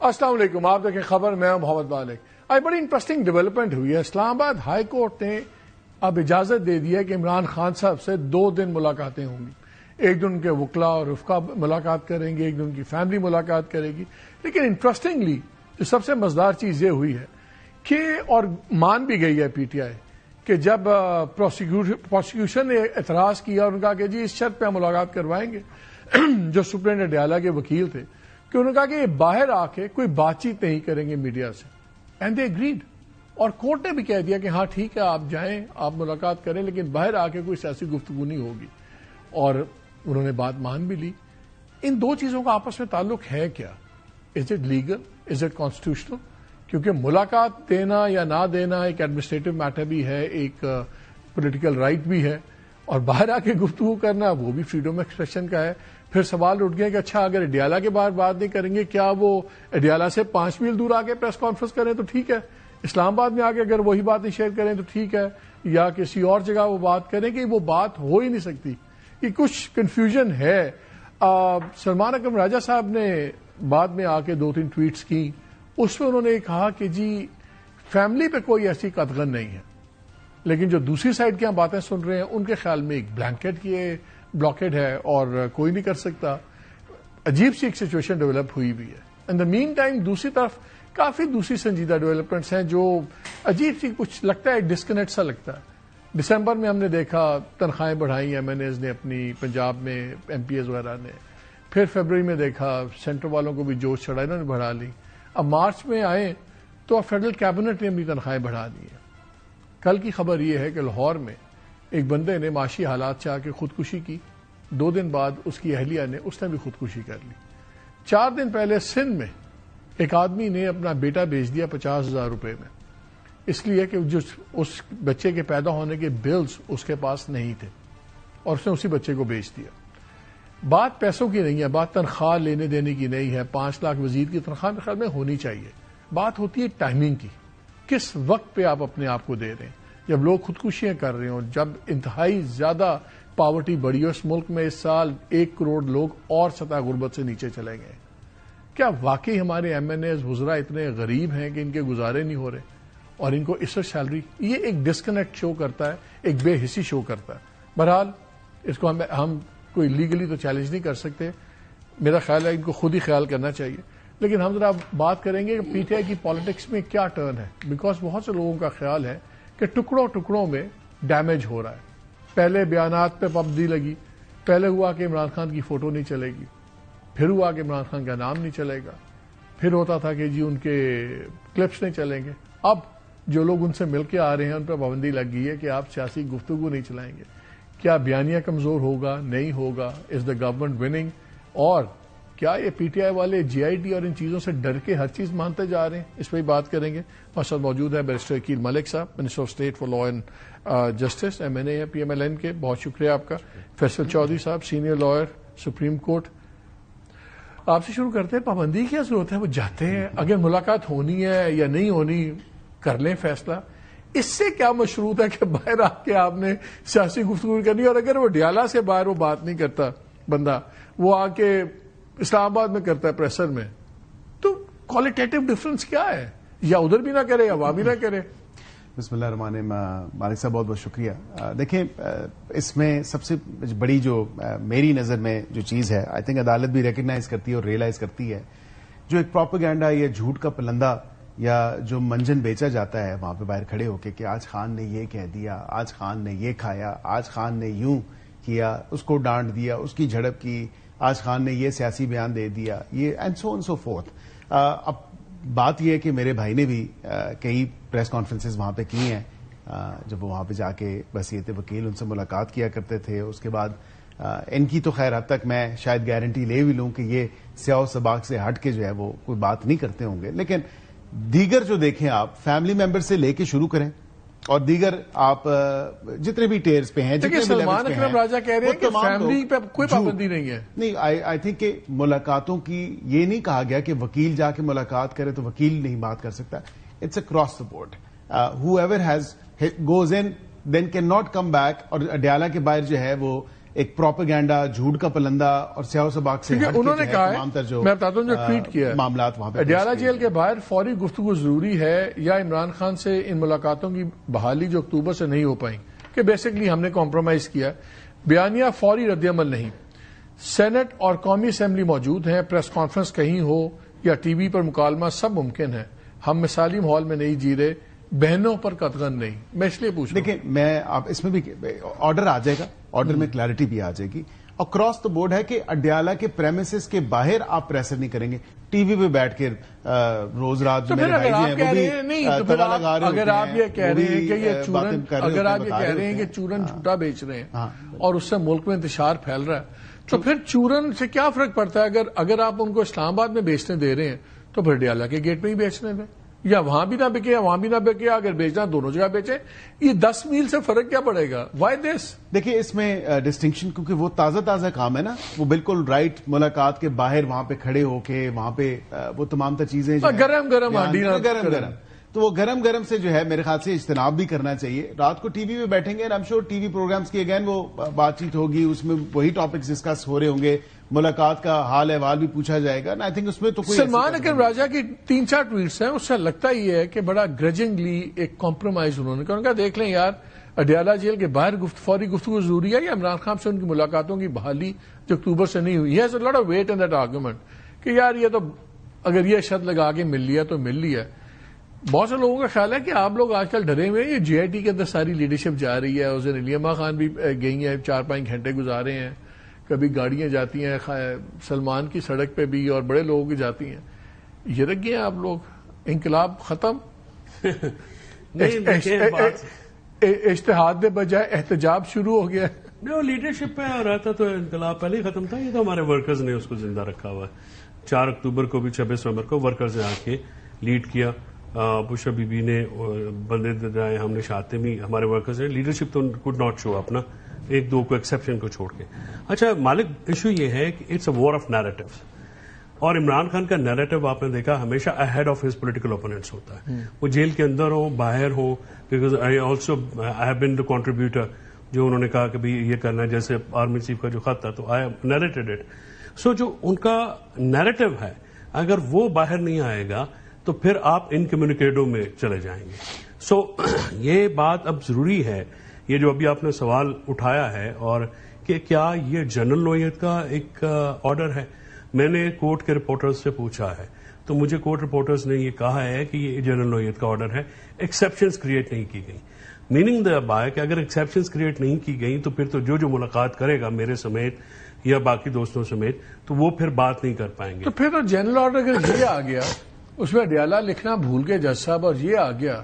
السلام علیکم، آپ دیکھیں خبر، میں محمد مالک۔ آج بڑی انٹرسٹنگ ڈیولپمنٹ ہوئی ہے۔ اسلام آباد ہائی کورٹ نے اب اجازت دے دی ہے کہ عمران خان صاحب سے 2 دن ملاقاتیں ہوں گی۔ ایک دن ان کے وکلاء اور رفقا ملاقات کریں گے، ایک دن ان کی فیملی ملاقات کرے گی۔ لیکن انٹرسٹنگلی جو سب سے مزیدار چیز یہ ہوئی ہے کہ، اور مان بھی گئی ہے پی ٹی آئی، کہ جب پروسیکیوشن نے اعتراض کیا اور کہا کہ جی اس شرط پہ ہم ملاقات کروائیں گے، جو سپرنٹینڈنٹ اڈیالہ کے وکیل تھے، کہ انہوں نے کہا کہ یہ باہر آ کے کوئی بات چیت نہیں کریں گے میڈیا سے، اینڈ دے اگریڈ۔ اور کورٹ نے بھی کہہ دیا کہ ہاں ٹھیک ہے، آپ جائیں، آپ ملاقات کریں، لیکن باہر آ کے کوئی سیاسی گفتگو نہیں ہوگی۔ اور انہوں نے بات مان بھی لی۔ ان 2 چیزوں کا آپس میں تعلق ہے کیا؟ Is it legal? Is it constitutional? کیونکہ ملاقات دینا یا نہ دینا ایک ایڈمنسٹریٹو میٹر بھی ہے، ایک پولیٹیکل رائٹ بھی ہے، اور باہر آ کے گفتگو کرنا وہ بھی فریڈم آف ایکسپریشن کا ہے۔ پھر سوال اٹھ گیا کہ اچھا اگر اڈیالہ کے باہر بات نہیں کریں گے، کیا وہ اڈیالہ سے 5 میل دور آ کے پریس کانفرنس کریں تو ٹھیک ہے، اسلام آباد میں آ کے اگر وہی باتیں شیئر کریں تو ٹھیک ہے، یا کسی اور جگہ وہ بات کریں کہ وہ بات ہو ہی نہیں سکتی؟ یہ کچھ کنفیوژن ہے۔ سلمان اکرم راجہ صاحب نے بعد میں آ کے 2-3 ٹویٹس کی، اس میں انہوں نے کہا کہ جی فیملی پہ کوئی ایسی قطغن نہیں ہے، لیکن جو دوسری سائڈ کی ہم باتیں سن رہے ہیں ان کے خیال میں ایک بلینکٹ کی بلاکیڈ ہے اور کوئی نہیں کر سکتا۔ عجیب سی ایک سچویشن ڈیولپ ہوئی بھی ہے۔ ان دا مین ٹائم دوسری طرف کافی دوسری سنجیدہ ڈیولپمنٹس ہیں جو عجیب سی، کچھ لگتا ہے ڈسکنیکٹ سا لگتا ہے۔ دسمبر میں ہم نے دیکھا تنخواہیں بڑھائی ایم این ایز نے اپنی، پنجاب میں ایم پی ایز وغیرہ نے۔ پھر فیبرری میں دیکھا سینٹر والوں کو بھی جوش چڑھا، انہوں نے بڑھا لی۔ اب مارچ میں آئے تو اب فیڈرل کیبنٹ نے اپنی تنخواہیں بڑھا دی ہیں۔ کل کی خبر یہ ہے کہ لاہور میں ایک بندے نے معاشی حالات چاہ کے خودکشی کی، 2 دن بعد اس کی اہلیہ نے بھی خودکشی کر لی۔ 4 دن پہلے سندھ میں ایک آدمی نے اپنا بیٹا بیچ دیا 50,000 روپے میں، اس لیے کہ جو اس بچے کے پیدا ہونے کے بلز اس کے پاس نہیں تھے، اور اس نے اسی بچے کو بیچ دیا۔ بات پیسوں کی نہیں ہے، بات تنخواہ لینے دینے کی نہیں ہے۔ 5 لاکھ وزیر کی تنخواہ میرے خیال میں ہونی چاہیے۔ بات ہوتی ہے ٹائمنگ کی، کس وقت پہ آپ اپنے آپ کو دے رہے ہیں۔ جب لوگ خودکشیاں کر رہے ہوں، جب انتہائی زیادہ پاورٹی بڑھی ہو، اس ملک میں اس سال 1 کروڑ لوگ اور سطح غربت سے نیچے چلے گئے، کیا واقعی ہمارے ایم این ایز وزراء اتنے غریب ہیں کہ ان کے گزارے نہیں ہو رہے اور ان کو اس وقت سیلری؟ یہ ایک ڈسکنیکٹ شو کرتا ہے، ایک بے حسی شو کرتا ہے۔ بہرحال اس کو ہم کوئی لیگلی تو چیلنج نہیں کر سکتے، میرا خیال ہے ان کو خود ہی خیال کرنا چاہیے۔ لیکن ہم ذرا بات کریں گے کہ پی ٹی آئی کی پالیٹکس میں کیا ٹرن ہے، بیکاز بہت سے لوگوں کا خیال ہے کہ ٹکڑوں میں ڈیمیج ہو رہا ہے۔ پہلے بیانات پہ پابندی لگی، پہلے ہوا کہ عمران خان کی فوٹو نہیں چلے گی، پھر ہوا کہ عمران خان کا نام نہیں چلے گا، پھر ہوتا تھا کہ جی ان کے کلپس نہیں چلیں گے۔ اب جو لوگ ان سے مل کے آ رہے ہیں ان پہ پابندی لگ گئی ہے کہ آپ سیاسی گفتگو نہیں چلائیں گے۔ کیا بیانیہ کمزور ہوگا؟ نہیں ہوگا؟ از دا گورنمنٹ وننگ؟ اور کیا یہ پی ٹی آئی والے جی آئی ٹی اور ان چیزوں سے ڈر کے ہر چیز مانتے جا رہے ہیں؟ اس پہ ہی بات کریں گے۔ ہمارے ساتھ موجود ہے barrister Aqeel Malik sahib, minister of state for law and justice, M N A P M L N کے، بہت شکریہ آپ کا۔ فیصل چودھری صاحب، سینئر لائر، سپریم کورٹ۔ آپ سے شروع کرتے ہیں، پابندی کیا ضرورت ہے؟ وہ جاتے ہیں، اگر ملاقات ہونی ہے یا نہیں ہونی کر لیں فیصلہ۔ اس سے کیا مشروط ہے کہ باہر آ کے آپ نے سیاسی گفتگو کرنی؟ اور اگر وہ ڈیالہ سے باہر وہ بات نہیں کرتا بندہ، وہ آ کے اسلام آباد میں کرتا ہے پریسر میں، تو کوالٹیٹیو ڈفرنس کیا ہے؟ یا ادھر بھی نہ کرے یا وہاں بھی نہ کرے۔ بسم اللہ الرحمن الرحیم۔ مالک صاحب بہت بہت شکریہ۔ دیکھیں، اس میں سب سے بڑی جو میری نظر میں جو چیز ہے، آئی تھنک عدالت بھی ریکگنائز کرتی ہے اور ریئلائز کرتی ہے، جو ایک پروپیگنڈا یا جھوٹ کا پلندہ یا جو منجن بیچا جاتا ہے وہاں پہ باہر کھڑے ہو کے کہ آج خان نے یہ کہہ دیا، آج خان نے یہ کھایا، آج خان نے یوں کیا، اس کو ڈانٹ دیا، اس کی جھڑپ کی، آج خان نے یہ سیاسی بیان دے دیا، یہ اینڈ سو فورتھ۔ اب بات یہ ہے کہ میرے بھائی نے بھی کئی پریس کانفرنسز وہاں پہ کی ہیں، جب وہ وہاں پہ جا کے بحیثیت وکیل ان سے ملاقات کیا کرتے تھے۔ اس کے بعد ان کی تو خیر حد تک میں شاید گارنٹی لے بھی لوں کہ یہ سیاہ و سباق سے ہٹ کے جو ہے وہ کوئی بات نہیں کرتے ہوں گے، لیکن دیگر جو دیکھیں آپ فیملی ممبر سے لے کے شروع کریں، اور دیگر آپ جتنے بھی ٹیئرز پہ ہیں، جتنے سلمان اکرم راجہ کہہ رہے ہیں کہ فیملی پہ کوئی پابندی نہیں ہے۔ نہیں، آئی تھنک کہ ملاقاتوں کی یہ نہیں کہا گیا کہ وکیل جا کے ملاقات کرے تو وکیل نہیں بات کر سکتا۔ It's across the board, whoever has goes in then cannot come back. اور اڈیالہ کے باہر جو ہے وہ ایک پروپیگینڈا، جھوٹ کا پلندہ اور سیاہ و سباق سے ہٹ کے انہوں نے کہا تمام تر جو میں بتاتا ہوں جو ٹویٹ کیا معاملات وہاں پہ اڈیالہ جیل کے باہر فوری گفتگو ضروری ہے یا عمران خان سے ان ملاقاتوں کی بحالی جو اکتوبر سے نہیں ہو پائیں کہ بیسکلی ہم نے کمپرومائز کیا. بیانیہ فوری رد عمل نہیں. سینٹ اور قومی اسمبلی موجود ہیں، پریس کانفرنس کہیں ہو یا ٹی وی پر مکالمہ سب ممکن ہے. ہم مثالی ماحول میں نہیں جی رہے، بہنوں پر قطغن نہیں. میں اس لیے پوچھ رہا ہوں. دیکھیں میں آپ اس میں بھی آرڈر آ جائے گا، آرڈر میں کلیئرٹی بھی آ جائے گی. اکراس دا بورڈ ہے کہ اڈیالہ کے پریمیسز کے باہر آپ پریشر نہیں کریں گے. ٹی وی پہ بیٹھ کے روز رات جو میرے بھائی ہیں وہ بھی توا لگا رہے اگر آپ یہ کہہ رہے ہیں کہ یہ چورن، اگر آپ یہ کہہ رہے ہیں کہ چورن جھوٹا بیچ رہے ہیں اور اس سے ملک میں انتشار پھیل رہا ہے تو پھر چورن سے کیا فرق پڑتا ہے؟ اگر آپ ان کو اسلام آباد میں بیچنے دے رہے ہیں تو پھر اڈیالہ کے گیٹ پہ ہی بیچنے دیں، یا وہاں بھی نہ بکے یا وہاں بھی نہ بکے. اگر بیچنا دونوں جگہ بیچے. یہ 10 میل سے فرق کیا پڑے گا؟ Why this? دیکھیے اس میں ڈسٹنکشن کیونکہ وہ تازہ کام ہے نا، وہ بالکل رائٹ ملاقات کے باہر وہاں پہ کھڑے ہو کے وہاں پہ وہ تمام تر چیزیں گرم تو وہ گرم سے جو ہے میرے خیال سے اجتناب بھی کرنا چاہیے. رات کو ٹی وی پہ بیٹھیں گے، I'm sure T V programmes کی اگین وہ بات چیت ہوگی، اس میں وہی ٹاپکس ڈسکس ہو رہے ہوں گے، ملاقات کا حال احوال بھی پوچھا جائے گا. آئی تھنک اس میں تو کوئی سلمان اکرم راجہ کی 3-4 ٹویٹس ہیں، اس سے لگتا یہ ہے کہ بڑا گرجنگلی ایک کمپرومائز انہوں نے کہا دیکھ لیں یار اڈیالہ جیل کے باہر فوری گفتگو ضروری ہے یا عمران خان سے ان کی ملاقاتوں کی بحالی جو اکتوبر سے نہیں ہوئی. Has a lot of weight in that argument کہ یار یہ تو اگر یہ شرط لگا کے مل لیا تو مل لیا. بہت سے لوگوں کا خیال ہے کہ آپ لوگ آج کل ڈرے ہوئے ہیں. یہ جی آئی ٹی کے اندر ساری لیڈرشپ جا رہی ہے. اس دن علیمہ خان بھی گئی ہیں، 4-5 گھنٹے گزارے ہیں. کبھی گاڑیاں جاتی ہیں سلمان کی سڑک پہ بھی اور بڑے لوگوں کی جاتی ہیں. یہ رکھ گئے ہیں آپ لوگ. انقلاب ختم، اجتہاد کے بجائے احتجاج شروع ہو گیا. وہ لیڈرشپ پہ رہتا تو انقلاب پہلے ہی ختم تھا. یہ تو ہمارے ورکرز نے اس کو زندہ رکھا ہوا ہے. 4 اکتوبر کو بھی 26 نومبر کو ورکرز نے آ کے لیڈ کیا. بشرا بی بی نے بندے درائے، ہم نے شاتے بھی ہمارے ورکرز نے. لیڈرشپ تو کوڈ ناٹ شو اپنا، 1-2 کو ایکسیپشن کو چھوڑ کے. اچھا مالک، ایشو یہ ہے کہ it's a war of narratives, اور عمران خان کا نیریٹو آپ نے دیکھا ہمیشہ ahead of his political opponents ہوتا ہے. وہ جیل کے اندر ہو باہر ہو، because I have been the contributor جو انہوں نے کہا کہ بھائی یہ کرنا ہے، جیسے آرمی چیف کا جو خط تھا تو آئی ہیو نیریٹڈ اٹ. سو جو ان کا نیریٹو ہے اگر وہ باہر نہیں آئے گا تو پھر آپ ان کمیونیکیٹو میں چلے جائیں گے. سو یہ بات اب ضروری ہے، یہ جو ابھی آپ نے سوال اٹھایا ہے، اور کہ کیا یہ جنرل نوعیت کا ایک آرڈر ہے. میں نے کورٹ کے رپورٹرز سے پوچھا ہے تو مجھے کورٹ رپورٹرز نے یہ کہا ہے کہ یہ جنرل نوعیت کا آرڈر ہے، ایکسیپشنز کریٹ نہیں کی گئی. میننگ دا بائی کہ اگر ایکسیپشنز کریٹ نہیں کی گئی تو پھر تو جو ملاقات کرے گا میرے سمیت یا باقی دوستوں سمیت تو وہ پھر بات نہیں کر پائیں گے. تو پھر تو جنرل آرڈر اگر یہ آ گیا، اس میں اڈیالہ لکھنا بھول گئے جج صاحب، اور یہ آ گیا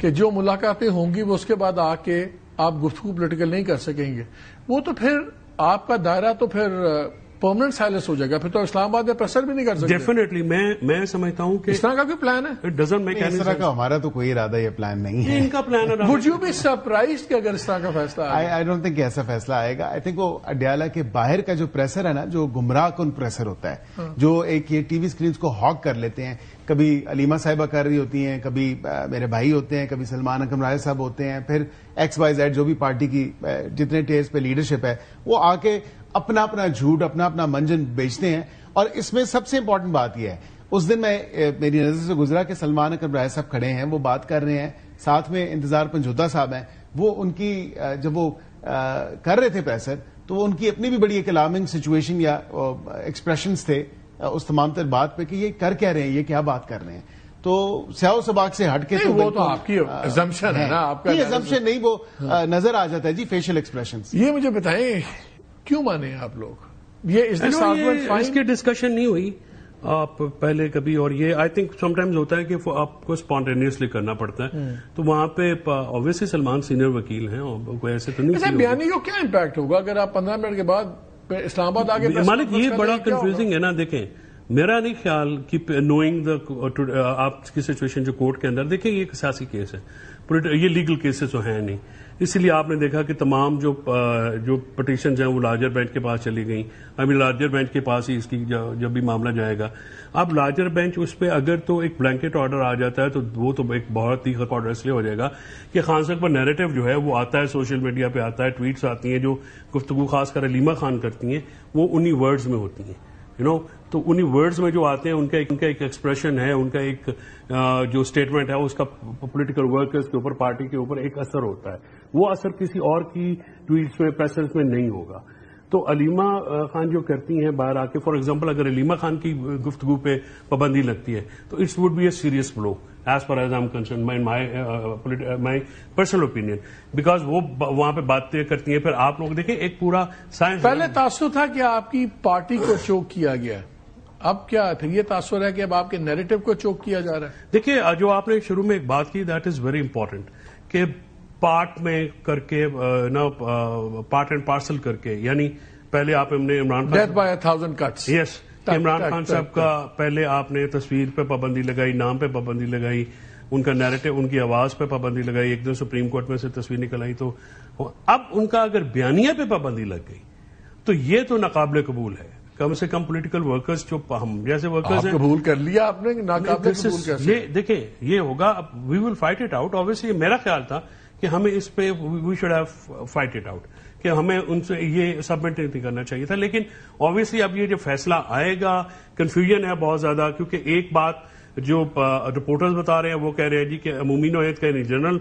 کہ جو ملاقاتیں ہوں گی وہ اس کے بعد آ کے آپ گفتگو پولیٹیکل نہیں کر سکیں گے، وہ تو پھر آپ کا دائرہ تو پھر پرماننٹ سائلنس ہو جائے گا. پھر تو اسلام آباد میں پریشر بھی نہیں کر سکتے. ڈیفینیٹلی میں سمجھتا ہوں کہ اس طرح کا کوئی پلان ہے؟ اٹ ڈزنٹ میک اینی اس طرح کا ہمارا تو کوئی ارادہ یا پلان نہیں ہے. ان کا پلان ہے. وڈ یو بی سرپرائزڈ کہ اگر اس طرح کا فیصلہ آئے؟ آئی ڈونٹ تھنک ایسا فیصلہ آئے گا. آئی تھنک وہ اڈیالہ کے باہر کا جو پریشر ہے نا، جو گمراہ کن پریشر ہوتا ہے، جو ایک یہ ٹی وی اسکرینز کو ہاک کر لیتے ہیں. کبھی علیمہ صاحبہ کر رہی ہوتی ہیں، کبھی میرے بھائی ہوتے ہیں، کبھی سلمان اکرم راجہ صاحب ہوتے ہیں، پھر XYZ جو بھی پارٹی کی جتنے ٹیئرز پہ لیڈرشپ ہے وہ آ کے اپنا اپنا جھوٹ، اپنا منجن بیچتے ہیں. اور اس میں سب سے امپورٹنٹ بات یہ ہے، اس دن میری نظر سے گزرا کہ سلمان اکرم راجہ صاحب کھڑے ہیں، وہ بات کر رہے ہیں، ساتھ میں انتظار پنجوتا صاحب ہیں. وہ ان کی جب وہ کر رہے تھے پریشر تو وہ ان کی اپنی بھی بڑی ایک الارمنگ سچویشن یا ایکسپریشنز تھے اس تمام تر بات پہ کہ یہ کر کیا رہے ہیں، یہ کیا بات کر رہے ہیں. تو سیاہ و سباق سے ہٹ کے وہ تو آپ کی assumption ہے نا، آپ کا assumption نہیں، وہ نظر آ جاتا ہے جی فیشل ایکسپریشنز. یہ مجھے بتائیں کیوں مانے آپ لوگ یہ اس کی ڈسکشن نہیں ہوئی آپ پہلے کبھی؟ اور یہ آئی تھنک سم ٹائمز ہوتا ہے کہ آپ کو اسپونٹینیسلی کرنا پڑتا ہے. تو وہاں پہ obviously سلمان سینئر وکیل ہیں اور کوئی ایسے تو نہیں. بیانی کو کیا امپیکٹ ہوگا اگر آپ 15 منٹ کے بعد اسلام آباد آگے؟ مالک یہ بڑا کنفیوزنگ ہے نا. دیکھیں میرا نہیں خیال کہ نوئنگ آپ کی سچویشن جو کورٹ کے اندر دیکھیں یہ ایک سیاسی کیس ہے, یہ لیگل کیسز تو ہیں نہیں, اسی لیے آپ نے دیکھا کہ تمام جو پٹیشنز ہیں وہ لارجر بینچ کے پاس چلی گئیں. ابھی لارجر بینچ کے پاس ہی اس کی جب بھی معاملہ جائے گا, اب لارجر بینچ اس پہ اگر تو ایک بلینکٹ آرڈر آ جاتا ہے تو وہ تو ایک بہت تیکھا آرڈر اس لیے ہو جائے گا کہ خان صاحب پر نیریٹو جو ہے وہ آتا ہے, سوشل میڈیا پہ آتا ہے, ٹویٹس آتی ہیں جو گفتگو خاص کر علیمہ خان کرتی ہیں وہ انہی ورڈز میں ہوتی ہیں, تو انہی ورڈز میں جو آتے ہیں ان کا ایک ایکسپریشن ہے, ان کا ایک جو اسٹیٹمنٹ ہے اس کا پولیٹیکل ورکرز کے اوپر, پارٹی کے اوپر ایک اثر ہوتا ہے. وہ اثر کسی اور کی ٹویٹس میں, پریسز میں نہیں ہوگا. تو علیمہ خان جو کرتی ہیں باہر آ کے, فار ایگزامپل اگر علیمہ خان کی گفتگو پہ پابندی لگتی ہے تو it's would be a serious blow as per as I am concern my personal opinion, because وہ وہاں پہ باتیں کرتی ہیں. پھر آپ لوگ دیکھیں ایک پورا سائنس, پہلے تاثر تھا کہ آپ کی پارٹی کو چوک کیا گیا, اب کیا پھر یہ تاثر ہے کہ اب آپ کے نیریٹو کو چوک کیا جا رہا ہے؟ دیکھیے جو آپ نے شروع میں ایک بات کی دیٹ از ویری امپورٹنٹ کہ پارٹ میں کر کے پارٹ اینڈ پارسل کر کے, یعنی پہلے آپ ہم نے Imran Khan death by 1000 cuts, yes Imran Khan صاحب کا پہلے آپ نے تصویر پہ پابندی لگائی, نام پہ پابندی لگائی, ان کا نیریٹو, ان کی آواز پہ پابندی لگائی, ایک دن سپریم کورٹ میں سے تصویر نکل آئی. تو اب ان کا اگر بیانیہ پہ پابندی لگ گئی تو یہ تو ناقابل قبول ہے. کم سے کم پولیٹیکل ورکرز جو ہم جیسے ورکرز ہیں, قبول کر لیا آپ نے, ناقابل قبول کیسے؟ یہ دیکھیں یہ ہوگا, we will fight it out. Obviously میرا خیال تھا کہ ہمیں اس پہ we should have fight it out, کہ ہمیں ان سے یہ سبمٹ نہیں کرنا چاہیے تھا. لیکن آبویسلی اب یہ جو فیصلہ آئے گا, کنفیوژن ہے بہت زیادہ, کیونکہ ایک بات جو رپورٹرز بتا رہے ہیں وہ کہہ رہے ہیں جی کہ عمومی نوعیت کا, جنرل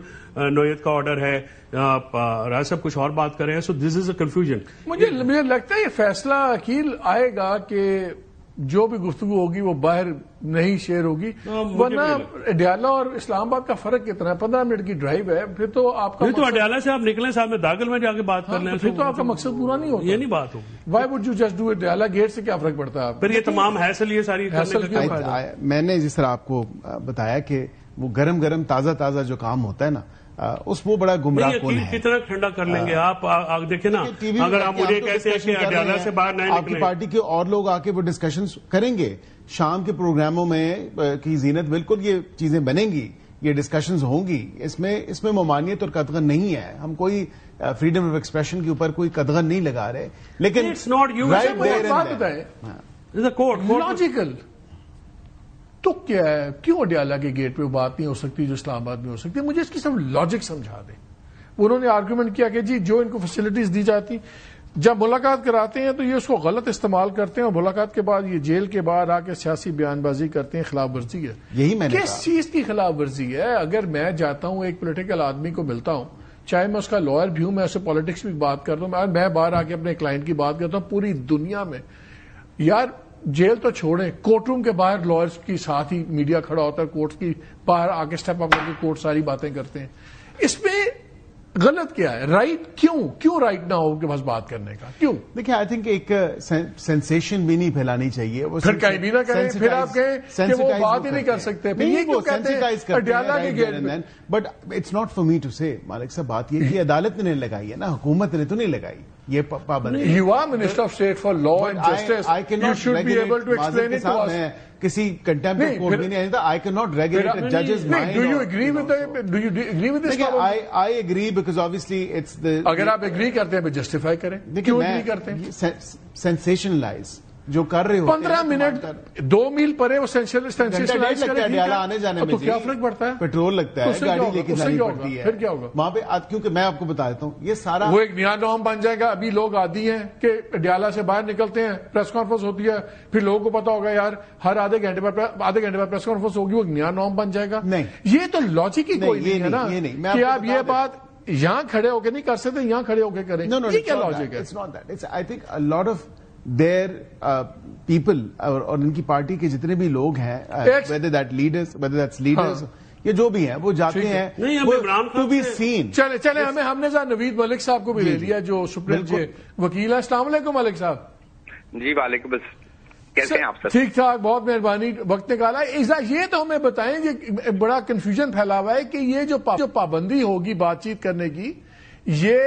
نوعیت کا آرڈر ہے, رائے صاحب کچھ اور بات کر رہے ہیں. سو دس از اے کنفیوژن. مجھے لگتا ہے یہ فیصلہ عقیل آئے گا کہ جو بھی گفتگو ہوگی وہ باہر نہیں شیئر ہوگی, ورنہ اڈیالہ اور اسلام آباد کا فرق کتنا ہے, 15 منٹ کی ڈرائیو ہے, پھر تو آپ کا تو اڈیالہ سے آپ نکلیں صاحب میں داخل میں جا کے بات کر لیں, پھر تو آپ کا مقصد پورا نہیں ہوتا. یہ نہیں بات ہوگی. Why would you just do Adiala gate سے کیا فرق پڑتا ہے آپ؟ پھر یہ تمام حیصل یہ ساری میں نے جس طرح آپ کو بتایا کہ وہ گرم گرم تازہ جو کام ہوتا ہے نا, اس وہ بڑا گمراہ کن ہے. کتنا ٹھنڈا کر لیں گے آپ دیکھیں نا, اگر آپ مجھے کہتے ہیں کہ اڈیالہ سے باہر نہیں آپ کی پارٹی کے اور لوگ آ کے وہ ڈسکشن کریں گے, شام کے پروگراموں میں کی زینت بالکل یہ چیزیں بنیں گی, یہ ڈسکشنز ہوں گی. اس میں ممانعت اور قدغن نہیں ہے. ہم کوئی فریڈم آف ایکسپریشن کے اوپر کوئی قدغن نہیں لگا رہے, لیکن لاجیکل تو کیا ہے, کیوں اڈیالہ کے گیٹ پہ وہ بات نہیں ہو سکتی جو اسلام آباد میں ہو سکتی ہے؟ مجھے اس کی سب لاجک سمجھا دیں. انہوں نے آرگومنٹ کیا کہ جی جو ان کو فیسلٹیز دی جاتی, جب ملاقات کراتے ہیں تو یہ اس کو غلط استعمال کرتے ہیں, اور ملاقات کے بعد یہ جیل کے باہر آ کے سیاسی بیان بازی کرتے ہیں. خلاف ورزی ہے. یہی میں نے کس چیز کی خلاف ورزی ہے؟ اگر میں جاتا ہوں ایک پولیٹیکل آدمی کو ملتا ہوں, چاہے میں اس کا لائر بھی ہوں, میں اسے پالیٹکس بھی بات کرتا ہوں, میں باہر آ کے اپنے کلائنٹ کی بات کرتا ہوں, پوری دنیا میں یار جیل تو چھوڑیں, کورٹ روم کے باہر لائرز کی ساتھ ہی میڈیا کھڑا ہوتا ہے, کورٹ کی باہر آ کے اسٹیپ اپ کر کے کورٹ ساری باتیں کرتے ہیں. اس میں غلط کیا ہے؟ رائٹ کیوں رائٹ نہ ہو کہ بس بات کرنے کا کیوں؟ دیکھیں آئی تھنک ایک سینسیشن بھی نہیں پھیلانی چاہیے. پھر کہیں بھی نہ کریں, پھر آپ کہیں کہ وہ بات ہی نہیں کر سکتے. But it's not for me to say. Malik صاحب بات یہ کہ عدالت نے لگائی ہے نا, حکومت نے تو نہیں لگائی یہ پابندی. You are minister of state for law and justice, you should be able to explain it to us. کسی کنٹمپٹ کورٹ میں نہیں آتا. آئی کین ناٹ ریگولیٹ ججز mind. Do you agree with this? I agree because obviously it's the. اگر آپ agri کرتے ہیں تو جسٹیفائی کریں. کیوں ایگری کرتے ہیں؟ سینسیشنلائز جو کر رہے ہوتے 15 منٹ 2 میل پرے وہ سینسیشنلائز کریں, آنے جانے میں تو کیا فرق پڑتا ہے؟ پیٹرول لگتا ہے, گاڑی لے کے جانی پڑتی ہے. پھر کیا ہوگا وہاں پہ؟ کیونکہ میں آپ کو بتا دیتا ہوں یہ سارا وہ ایک نیا نام بن جائے گا. ابھی لوگ عادی ہیں کہ اڈیالہ سے باہر نکلتے ہیں, پریس کانفرنس ہوتی ہے, پھر لوگوں کو پتا ہوگا یار ہر آدھے گھنٹے پر پریس کانفرنس ہوگی, وہ ایک نیا نام بن جائے گا. نہیں, یہ تو لاجک ہی کوئی نہیں ہے نا کہ آپ یہ بات یہاں کھڑے ہو کے نہیں کر سکتے, یہاں کھڑے ہو کے کریں. یہ کیا لاجک ہے؟ I think a lot of their people اور ان کی پارٹی کے جتنے بھی لوگ ہیں, whether that's leaders یہ جو بھی ہیں, وہ جاتے ہیں to be seen. چلے ہم نے نوید ملک صاحب کو بھی لے لیا جو سپریم وکیل ہے. السلام علیکم ملک صاحب. جی وعلیکم. بس کیسے ہیں آپ سر؟ ٹھیک ٹھاک, بہت مہربانی وقت نکالا. یہ تو ہمیں بتائیں, یہ بڑا کنفیوژن پھیلا ہوا ہے کہ یہ جو پابندی ہوگی بات چیت کرنے کی, یہ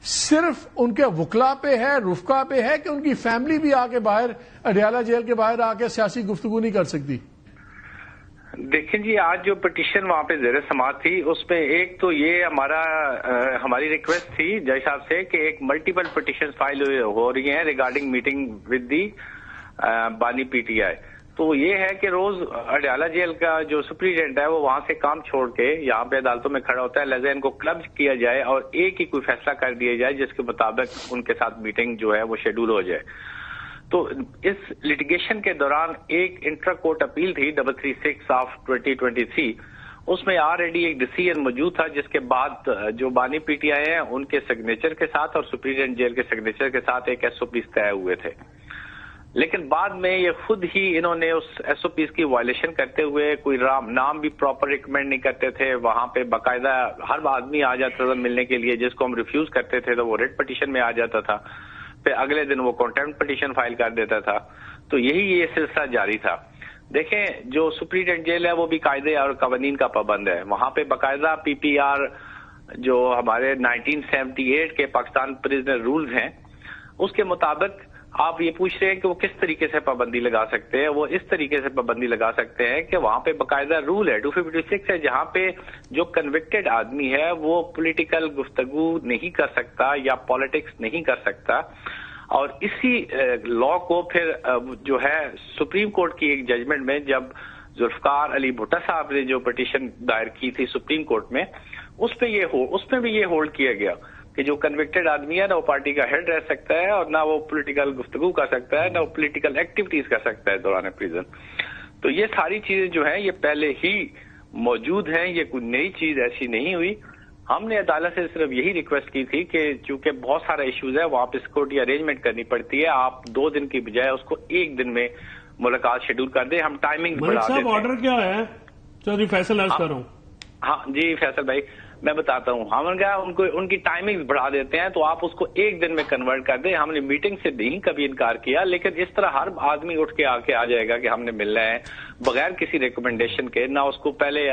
صرف ان کے وکلا پہ ہے، رفقا پہ ہے، کہ ان کی فیملی بھی آ کے باہر اڈیالہ جیل کے باہر آ کے سیاسی گفتگو نہیں کر سکتی؟ دیکھیں جی، آج جو پٹیشن وہاں پہ زیر سماعت تھی اس میں ایک تو یہ ہماری ریکویسٹ تھی جج صاحب سے کہ ایک ملٹیپل پٹیشن فائل ہو رہی ہیں ریگارڈنگ میٹنگ ود دی بانی پی ٹی آئی. تو یہ ہے کہ روز اڈیالہ جیل کا جو سپرنٹینڈنٹ ہے وہ وہاں سے کام چھوڑ کے یہاں پہ عدالتوں میں کھڑا ہوتا ہے، لہذا ان کو کلب کیا جائے اور ایک ہی کوئی فیصلہ کر دیا جائے جس کے مطابق ان کے ساتھ میٹنگ جو ہے وہ شیڈول ہو جائے. تو اس لٹیگیشن کے دوران ایک انٹرا کورٹ اپیل تھی 336 آف 2023. اس میں آلریڈی ایک ڈیسیژن موجود تھا جس کے بعد جو بانی پی ٹی آئی ہیں ان کے سگنیچر کے ساتھ اور سپرنٹینڈنٹ جیل کے سگنیچر کے ساتھ ایک ایس او پیز طے ہوئے تھے. لیکن بعد میں یہ خود ہی انہوں نے اس ایس او پیز کی وائلیشن کرتے ہوئے کوئی نام بھی پراپر ریکمینڈ نہیں کرتے تھے. وہاں پہ باقاعدہ ہر آدمی آ جاتا تھا ملنے کے لیے، جس کو ہم ریفیوز کرتے تھے تو وہ ریٹ پٹیشن میں آ جاتا تھا، پھر اگلے دن وہ کنٹمپٹ پٹیشن فائل کر دیتا تھا. تو یہ سلسلہ جاری تھا. دیکھیں جو سپرنٹینڈنٹ جیل ہے وہ بھی قاعدے اور قوانین کا پابند ہے. وہاں پہ باقاعدہ پی پی آر جو ہمارے 1978 کے پاکستان پرزنر رولز ہیں اس کے مطابق آپ یہ پوچھ رہے ہیں کہ وہ کس طریقے سے پابندی لگا سکتے ہیں. وہ اس طریقے سے پابندی لگا سکتے ہیں کہ وہاں پہ باقاعدہ رول ہے 256 ہے جہاں پہ جو کنوکٹڈ آدمی ہے وہ پولیٹیکل گفتگو نہیں کر سکتا یا پالیٹکس نہیں کر سکتا. اور اسی لا کو پھر جو ہے سپریم کورٹ کی ایک ججمنٹ میں جب ذوالفقار علی بھٹا صاحب نے جو پٹیشن دائر کی تھی سپریم کورٹ میں اس میں بھی یہ ہولڈ کیا گیا کہ جو کنوکٹڈ آدمی ہے نہ وہ پارٹی کا ہیڈ رہ سکتا ہے اور نہ وہ پولیٹیکل گفتگو کر سکتا ہے، نہ وہ پولیٹیکل ایکٹیویٹیز کر سکتا ہے دوران پریزن. تو یہ ساری چیزیں جو ہیں یہ پہلے ہی موجود ہیں، یہ کوئی نئی چیز ایسی نہیں ہوئی. ہم نے عدالت سے صرف یہی ریکویسٹ کی تھی کہ چونکہ بہت سارا ایشوز ہے وہاں پہ سیکورٹی ارینجمنٹ کرنی پڑتی ہے، آپ 2 دن کی بجائے اس کو 1 دن میں ملاقات شیڈول کر دیں. ہم ٹائمنگ بڑھا دیتے ہیں. آرڈر کیا ہے چودھری فیصل عرض کر رہا ہوں. ہاں جی فیصل بھائی میں بتاتا ہوں. ہم ان کی ٹائمنگ بڑھا دیتے ہیں تو آپ اس کو 1 دن میں کنورٹ کر دیں. ہم نے میٹنگ سے نہیں کبھی انکار کیا، لیکن اس طرح ہر آدمی اٹھ کے آ جائے گا کہ ہم نے ملنا ہے بغیر کسی ریکمنڈیشن کے. نہ اس کو پہلے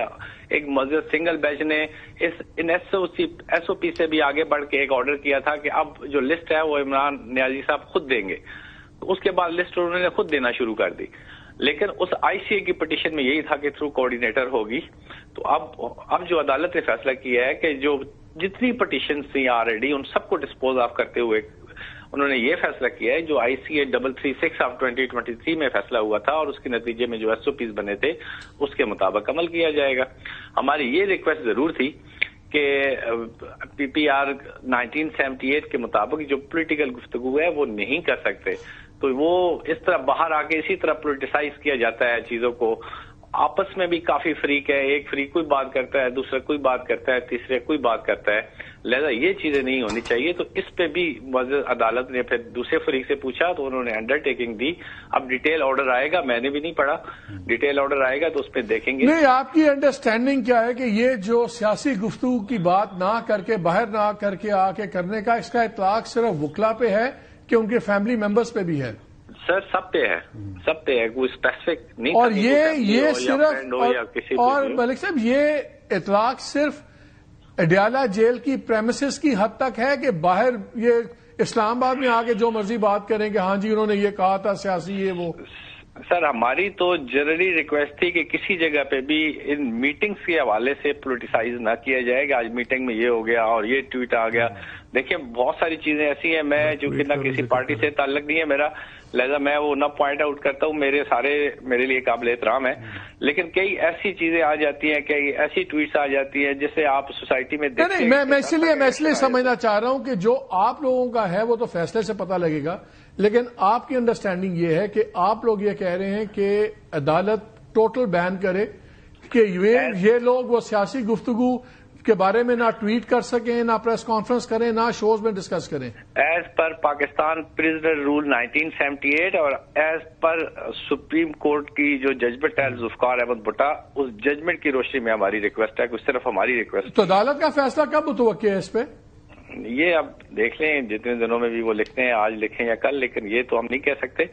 ایک معزز سنگل بیچ نے ان ایس او پی سے بھی آگے بڑھ کے ایک آرڈر کیا تھا کہ اب جو لسٹ ہے وہ عمران نیازی صاحب خود دیں گے. اس کے بعد لسٹ انہوں نے خود دینا شروع کر دی. لیکن اس آئی سی اے کی پٹیشن میں یہی تھا کہ تھرو کوآرڈینیٹر ہوگی. تو اب جو عدالت نے فیصلہ کیا ہے کہ جو جتنی پٹیشنز تھیں آلریڈی ان سب کو ڈسپوز آف کرتے ہوئے انہوں نے یہ فیصلہ کیا ہے جو آئی سی اے 336 آف 2023 میں فیصلہ ہوا تھا اور اس کے نتیجے میں جو ایس او پیز بنے تھے اس کے مطابق عمل کیا جائے گا. ہماری یہ ریکویسٹ ضرور تھی کہ پی پی آر 1978 کے مطابق جو پولیٹیکل گفتگو ہے وہ نہیں کر سکتے. تو وہ اس طرح باہر آ کے اسی طرح پولیٹیسائز کیا جاتا ہے چیزوں کو. آپس میں بھی کافی فریق ہے، ایک فریق کوئی بات کرتا ہے، دوسرا کوئی بات کرتا ہے، تیسرے کوئی بات کرتا ہے. لہذا یہ چیزیں نہیں ہونی چاہیے. تو اس پہ بھی معزز عدالت نے پھر دوسرے فریق سے پوچھا تو انہوں نے انڈر ٹیکنگ دی. اب ڈیٹیل آرڈر آئے گا، میں نے بھی نہیں پڑھا، ڈیٹیل آرڈر آئے گا تو اس پہ دیکھیں گے. نہیں، آپ کی انڈرسٹینڈنگ کیا ہے کہ یہ جو سیاسی گفتگو کی بات نہ کر کے باہر نہ کر کے آ کے کرنے کا اس کا اطلاق صرف وکلا پہ ہے کہ ان کے فیملی ممبرز پہ بھی ہے؟ سر سب پہ ہے، کوئی اسپیسیفک نہیں. اور یہ صرف اور ملک صاحب یہ اطلاق صرف اڈیالہ جیل کی پریمیسز کی حد تک ہے کہ باہر یہ اسلام آباد میں آ کے جو مرضی بات کریں کہ ہاں جی انہوں نے یہ کہا تھا سیاسی یہ وہ؟ سر ہماری تو جنرلی ریکویسٹ تھی کہ کسی جگہ پہ بھی ان میٹنگز کے حوالے سے پولیٹیسائز نہ کیا جائے کہ آج میٹنگ میں یہ ہو گیا اور یہ ٹویٹ آ گیا. دیکھیں بہت ساری چیزیں ایسی ہیں، میں جو کہ نہ کسی پارٹی سے تعلق نہیں ہے میرا، لہذا میں وہ نہ پوائنٹ آؤٹ کرتا ہوں. میرے لیے قابل احترام ہے. لیکن کئی ایسی چیزیں آ جاتی ہیں، کئی ایسی ٹویٹس آ جاتی ہیں جسے آپ سوسائٹی میں دیکھتے ہیں. میں اس لیے سمجھنا چاہ رہا ہوں کہ جو آپ لوگوں کا ہے وہ تو فیصلے سے پتہ لگے گا، لیکن آپ کی انڈرسٹینڈنگ یہ ہے کہ آپ لوگ یہ کہہ رہے ہیں کہ عدالت ٹوٹل بین کرے کہ یہ لوگ وہ سیاسی گفتگو کے بارے میں نہ ٹویٹ کر سکیں، نہ پریس کانفرنس کریں، نہ شوز میں ڈسکس کریں. As per Pakistan prisoner rule 1978 اور ایز پر سپریم کورٹ کی جو ججمنٹ ہے ذوالفقار احمد بھٹا، اس ججمنٹ کی روشنی میں ہماری ریکویسٹ ہے، کچھ صرف ہماری ریکویسٹ. تو عدالت کا فیصلہ کب متوقع ہے اس پہ؟ یہ اب دیکھ لیں، جتنے دنوں میں بھی وہ لکھتے ہیں، آج لکھیں یا کل، لیکن یہ تو ہم نہیں کہہ سکتے.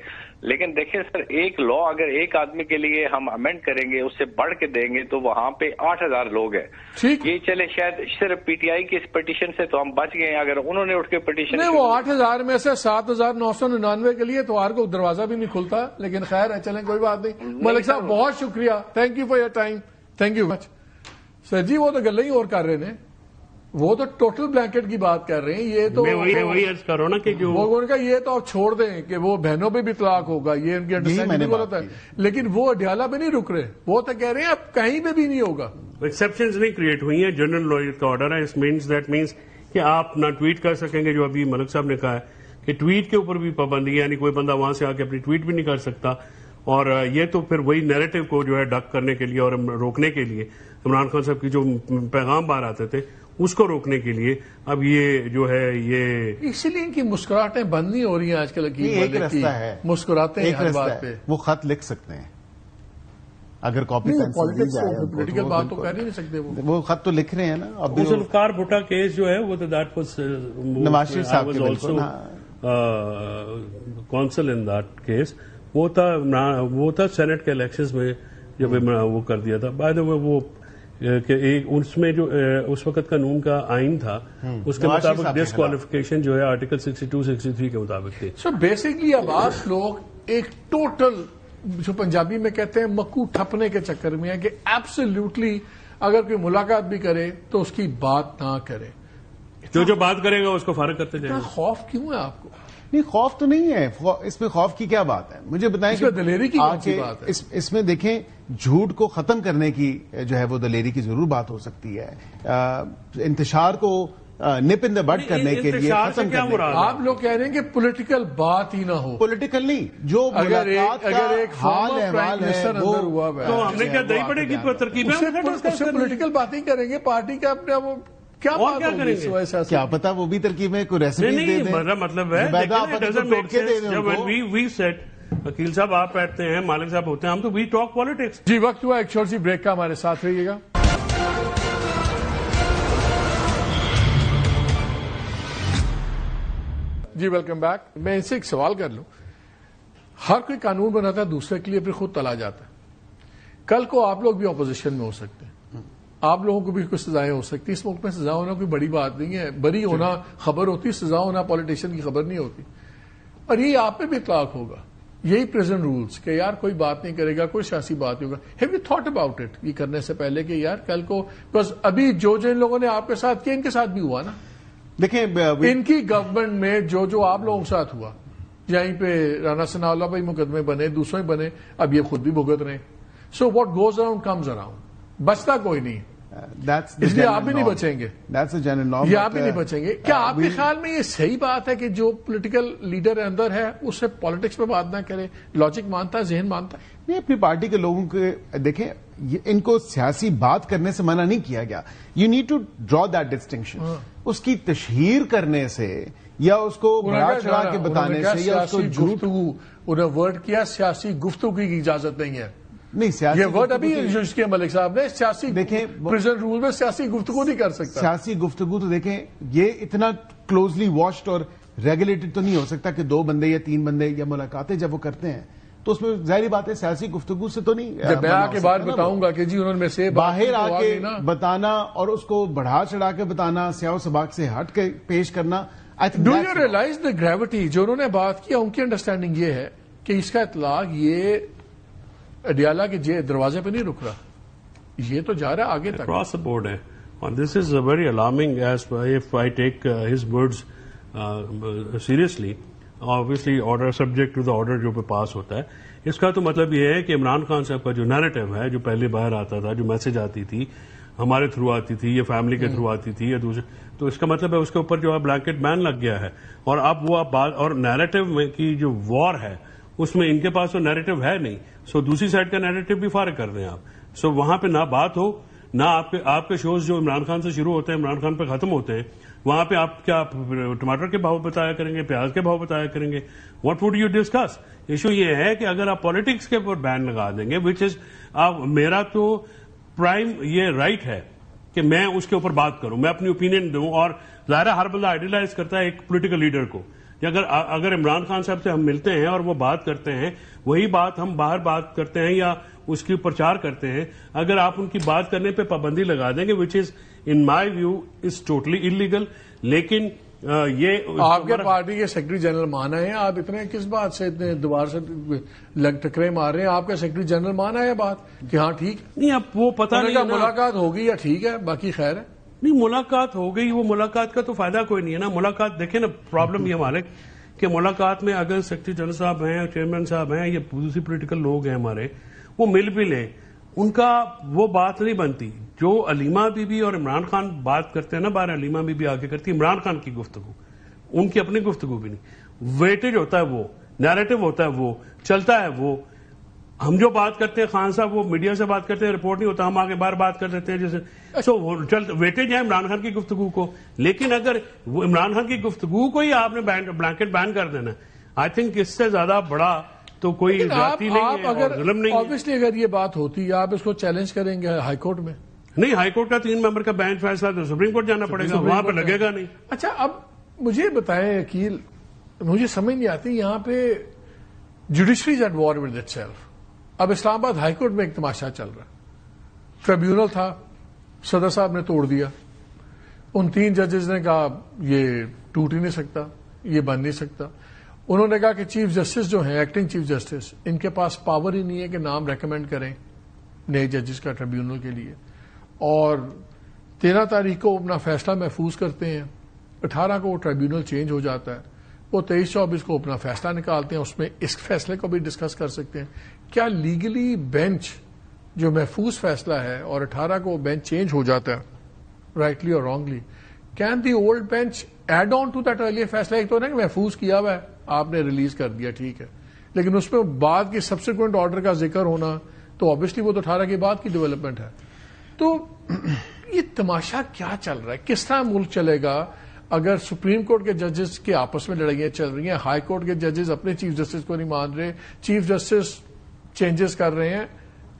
لیکن دیکھیں سر، ایک لا اگر ایک آدمی کے لیے ہم امینڈ کریں گے، اس سے بڑھ کے دیں گے، تو وہاں پہ 8,000 لوگ ہیں. ٹھیک، یہ چلے شاید صرف پی ٹی آئی کی اس پٹیشن سے تو ہم بچ گئے ہیں. اگر انہوں نے اٹھ کے پٹیشن نہیں، وہ 8,000 میں سے 7,999 کے لیے توار کو دروازہ بھی نہیں کھلتا. لیکن خیر ہے، چلیں کوئی بات نہیں. ملک صاحب بہت شکریہ، thank you for your time, thank you much. Sir ji وہ تو گلیں ہی اور کر رہے ہیں، وہ تو ٹوٹل بلینکٹ کی بات کر رہے ہیں. یہ تو وہی عرض کر رہا ہوں نا کہ جو وہ کا یہ تو آپ چھوڑ دیں کہ وہ بہنوں پہ بھی طلاق ہوگا، یہ ان کی انڈرسٹینڈنگ غلط ہے. لیکن وہ اڈیالہ پہ نہیں رک رہے، وہ تو کہہ رہے ہیں اب کہیں پہ بھی نہیں ہوگا. ایکسیپشنز نہیں کریٹ ہوئی ہیں، جنرل لا کا آرڈر ہے. دیٹ مینس کہ آپ نہ ٹویٹ کر سکیں گے، جو ابھی ملک صاحب نے کہا ہے کہ ٹویٹ کے اوپر بھی پابندی ہے، یعنی کوئی بندہ وہاں سے آ کے اپنی ٹویٹ بھی نہیں کر سکتا. اور یہ تو پھر وہی نیریٹو کو جو ہے ڈک کرنے کے لیے اور روکنے کے لیے، عمران خان صاحب کی جو پیغام باہر آتے تھے اس کو روکنے کے لیے اب یہ جو ہے یہ اسی لیے ان کی مسکراہٹیں بند نہیں ہو رہی ہیں آج کل. ایک راستہ ہے، مسکراتے ہیں ہر بات پہ. وہ خط لکھ سکتے ہیں اگر کاپی پولیٹیکل بات تو کر ہی نہیں سکتے. وہ خط تو لکھ رہے ہیں نا. اب ذوالفقار بھٹا کیس جو ہے وہ دیٹ واز نواز شریف صاحب کے also council in that case. وہ تھا سینٹ کے الیکشنز میں جب وہ کر دیا تھا. بائی دا وے وہ کہ اس میں جو اس وقت قانون کا آئین تھا اس کے مطابق ڈسکوالیفیکیشن جو ہے آرٹیکل 62 63 کے مطابق تھی. سو بیسکلی اب آپ لوگ ایک ٹوٹل جو پنجابی میں کہتے ہیں مکو ٹھپنے کے چکر میں ہے کہ ایبسلیوٹلی اگر کوئی ملاقات بھی کرے تو اس کی بات نہ کرے. جو بات کرے گا اس کو فارغ کرتے جائیں گے. خوف کیوں ہے آپ کو؟ نہیں، خوف تو نہیں ہے. اس میں خوف کی کیا بات ہے؟ مجھے بتائیں کہ دلیری کی کون سی بات ہے؟ اس میں دیکھیں، جھوٹ کو ختم کرنے کی جو ہے وہ دلیری کی ضرور بات ہو سکتی ہے. انتشار کو نپ ان دا بٹ کرنے کے لیے ختم کرنے کے. آپ لوگ کہہ رہے ہیں کہ پولیٹیکل بات ہی نہ ہو. پولیٹیکل نہیں، جو اگر ایک حال احوال ہے اندر ہوا تو ہم نے کیا دہی پڑے گی ترکیبیں پولیٹیکل باتیں کریں گے پارٹی کا اپنے وہ کیا کریں گے؟ کیا پتا وہ بھی ترکیبیں کوئی ریسیپی دے دیں. مطلب ہے وی سیٹ وکیل صاحب آپ بیٹھتے ہیں، مالک صاحب ہوتے ہیں، ہم تو وی ٹاک پالیٹکس. جی وقت ہوا ایک چھوٹی سی بریک کا، ہمارے ساتھ رہیے گا. جی ویلکم بیک. میں ان سے ایک سوال کر لوں. ہر کوئی قانون بناتا ہے دوسرے کے لیے، پھر خود تلا جاتا ہے. کل کو آپ لوگ بھی اپوزیشن میں ہو سکتے ہیں، آپ لوگوں کو بھی کچھ سزائیں ہو سکتی. اس ملک میں سزا ہونا کوئی بڑی بات نہیں ہے. بری ہونا خبر ہوتی، سزا ہونا پولیٹیشین کی خبر نہیں ہوتی. اور یہ آپ پہ بھی اطلاق ہوگا، یہی پریزن رولز کہ یار کوئی بات نہیں کرے گا، کوئی سیاسی بات نہیں ہوگا. Have you thought about it یہ کرنے سے پہلے کہ یار کل کو، بس ابھی جو ان لوگوں نے آپ کے ساتھ کیا ان کے ساتھ بھی ہوا نا. دیکھیں ان کی گورنمنٹ میں جو آپ لوگوں کے ساتھ ہوا، یہیں پہ رانا ثناء اللہ بھائی مقدمے بنے، دوسرے بنے، اب یہ خود بھی بھگت رہے ہیں. So what goes around comes around. بچتا کوئی نہیں، اس لیے آپ بھی نہیں بچیں گے. یہ آپ بھی نہیں بچیں گے. کیا آپ کے خیال میں یہ صحیح بات ہے کہ جو پولیٹیکل لیڈر اندر ہے اس سے پالیٹکس پہ بات نہ کرے؟ لاجک مانتا ہے، ذہن مانتا ہے؟ نہیں، اپنی پارٹی کے لوگوں کے دیکھیں، ان کو سیاسی بات کرنے سے منع نہیں کیا گیا. You need to draw that distinction. اس کی تشہیر کرنے سے یا اس کو بڑھا چڑھا کے بتانے سے یا اس کو گفتگو، انہیں ورڈ کیا سیاسی گفتگو کی اجازت نہیں ہے. نہیں، سیاسی یہ ورڈ ابھی یوز کیا ملک صاحب نے. سیاسی دیکھیں، پریزن رول میں سیاسی گفتگو نہیں کر سکتا. سیاسی گفتگو تو دیکھیں یہ اتنا کلوزلی واچڈ اور ریگولیٹڈ تو نہیں ہو سکتا کہ 2 بندے یا 3 بندے یا ملاقاتیں جب وہ کرتے ہیں تو اس میں ظاہری بات ہے سیاسی گفتگو سے تو نہیں. جب میں آ کے بعد بتاؤں گا کہ جی انہوں نے سے باہر آ کے بتانا اور اس کو بڑھا چڑھا کے بتانا، سیاہ و سباق سے ہٹ کے پیش کرنا. Do you realize the gravity? جو انہوں نے بات کیا ان کی انڈرسٹینڈنگ یہ ہے کہ اس کا اطلاق یہ اڈیالہ کے دروازے پہ نہیں رک رہا، یہ تو جا رہا ہے آگے تک. اکراس دا بورڈ ہے. اور this is very alarming as if I take his words seriously. obviously order subject to the order جو پہ پاس ہوتا ہے. اس کا تو مطلب یہ ہے کہ عمران خان صاحب کا جو نیریٹو ہے، جو پہلے باہر آتا تھا، جو میسج آتی تھی ہمارے تھرو آتی تھی یا فیملی کے تھرو آتی تھی یا دوسرے، تو اس کا مطلب ہے اس کے اوپر جو ہے بلینکٹ بین لگ گیا ہے. اور اب وہ بات اور نیریٹو میں کی جو وار ہے اس میں ان کے پاس تو نیریٹو ہے نہیں. سو دوسری سائڈ کا نیریٹو بھی فارغ کر دیں آپ. سو وہاں پہ نہ بات ہو، نہ آپ کے شوز جو عمران خان سے شروع ہوتے ہیں عمران خان پہ ختم ہوتے ہیں، وہاں پہ آپ کیا ٹماٹر کے بھاؤ بتایا کریں گے، پیاز کے بھاؤ بتایا کریں گے؟ What would you discuss? Issue یہ ہے کہ اگر آپ پالیٹکس کے اوپر بین لگا دیں گے، وچ از میرا تو پرائم یہ رائٹ ہے کہ میں اس کے اوپر بات کروں، میں اپنی اوپینین دوں. اور ظاہر ہر بندہ آئیڈیلائز کرتا ہے ایک پولیٹیکل لیڈر کو اگر عمران خان صاحب سے ہم ملتے ہیں اور وہ بات کرتے ہیں وہی بات ہم باہر بات کرتے ہیں یا اس کی پرچار کرتے ہیں، اگر آپ ان کی بات کرنے پہ پابندی لگا دیں گے which is in my view is totally illegal. لیکن یہ آپ کے پارٹی کے سیکرٹری جنرل مانا ہے، آپ اتنے کس بات سے اتنے دوبارہ سے ٹکرے مار رہے ہیں؟ آپ کا سیکرٹری جنرل مانا ہے بات کہ ہاں ٹھیک نہیں، اب وہ پتہ نہیں ملاقات ہوگی یا ٹھیک ہے باقی خیر ہے. نہیں، ملاقات ہو گئی، وہ ملاقات کا تو فائدہ کوئی نہیں ہے نا. ملاقات دیکھیں نا، پرابلم یہ مالک کہ ملاقات میں اگر سیکرٹری جنرل صاحب ہیں، چیئرمین صاحب ہیں یا دوسری پولیٹیکل لوگ ہیں ہمارے، وہ مل بھی لیں، ان کا وہ بات نہیں بنتی. جو علیمہ بی بی اور عمران خان بات کرتے ہیں نا باہر، علیمہ بی بی آگے کرتی ہے عمران خان کی گفتگو، ان کی اپنی گفتگو بھی نہیں. ویٹیج ہوتا ہے، وہ نیریٹو ہوتا ہے، وہ چلتا ہے. وہ ہم جو بات کرتے ہیں خان صاحب وہ میڈیا سے بات کرتے ہیں، رپورٹ نہیں ہوتا، ہم آگے باہر بات کر دیتے ہیں جیسے ویٹیج ہے عمران خان کی گفتگو کو. لیکن اگر وہ عمران خان کی گفتگو کو ہی آپ نے بلینکٹ بین کر دینا، آئی تھنک اس سے زیادہ بڑا تو کوئی زیادتی نہیں ہے اور ظلم نہیں ہے. آبویسلی اگر یہ بات ہوتی ہے آپ اس کو چیلنج کریں گے ہائی کورٹ میں؟ نہیں، ہائی کورٹ کا 3 ممبر کا بینچ فیصلہ تو سپریم کورٹ جانا پڑے گا، وہاں پہ لگے گا نہیں. اچھا اب مجھے بتائیں عقیل، مجھے سمجھ نہیں آتی یہاں پہ judiciary is at war with itself. اب اسلام آباد ہائی کورٹ میں ایک تماشا چل رہا ہے، ٹریبیونل تھا، صدر صاحب نے توڑ دیا. ان 3 ججز نے کہا یہ ٹوٹ ہی نہیں سکتا، یہ بن نہیں سکتا. انہوں نے کہا کہ چیف جسٹس جو ہیں، ایکٹنگ چیف جسٹس، ان کے پاس پاور ہی نہیں ہے کہ نام ریکمینڈ کریں نئے ججز کا ٹریبیونل کے لیے. اور 13 تاریخ کو اپنا فیصلہ محفوظ کرتے ہیں، 18 کو وہ ٹریبیونل چینج ہو جاتا ہے، وہ 23-24 کو اپنا فیصلہ نکالتے ہیں. اس میں اس فیصلے کو بھی ڈسکس کر سکتے ہیں. کیا لیگلی بینچ جو محفوظ فیصلہ ہے اور 18 کو بینچ چینج ہو جاتا ہے رائٹلی اور wrongly, can the old bench add on to that earlier فیصلہ؟ ایک تو نا کہ محفوظ کیا ہوا ہے، آپ نے ریلیز کر دیا، ٹھیک ہے، لیکن اس میں بعد کی سبسیکوینٹ آرڈر کا ذکر ہونا تو آبویسلی وہ تو 18 کے بعد کی ڈیولپمنٹ ہے. تو یہ تماشا کیا چل رہا ہے؟ کس طرح ملک چلے گا اگر سپریم کورٹ کے ججز کے آپس میں لڑائیاں چل رہی ہیں، ہائی کورٹ کے ججز اپنے چیف جسٹس کو نہیں مان رہے، چیف جسٹس چینجز کر رہے ہیں؟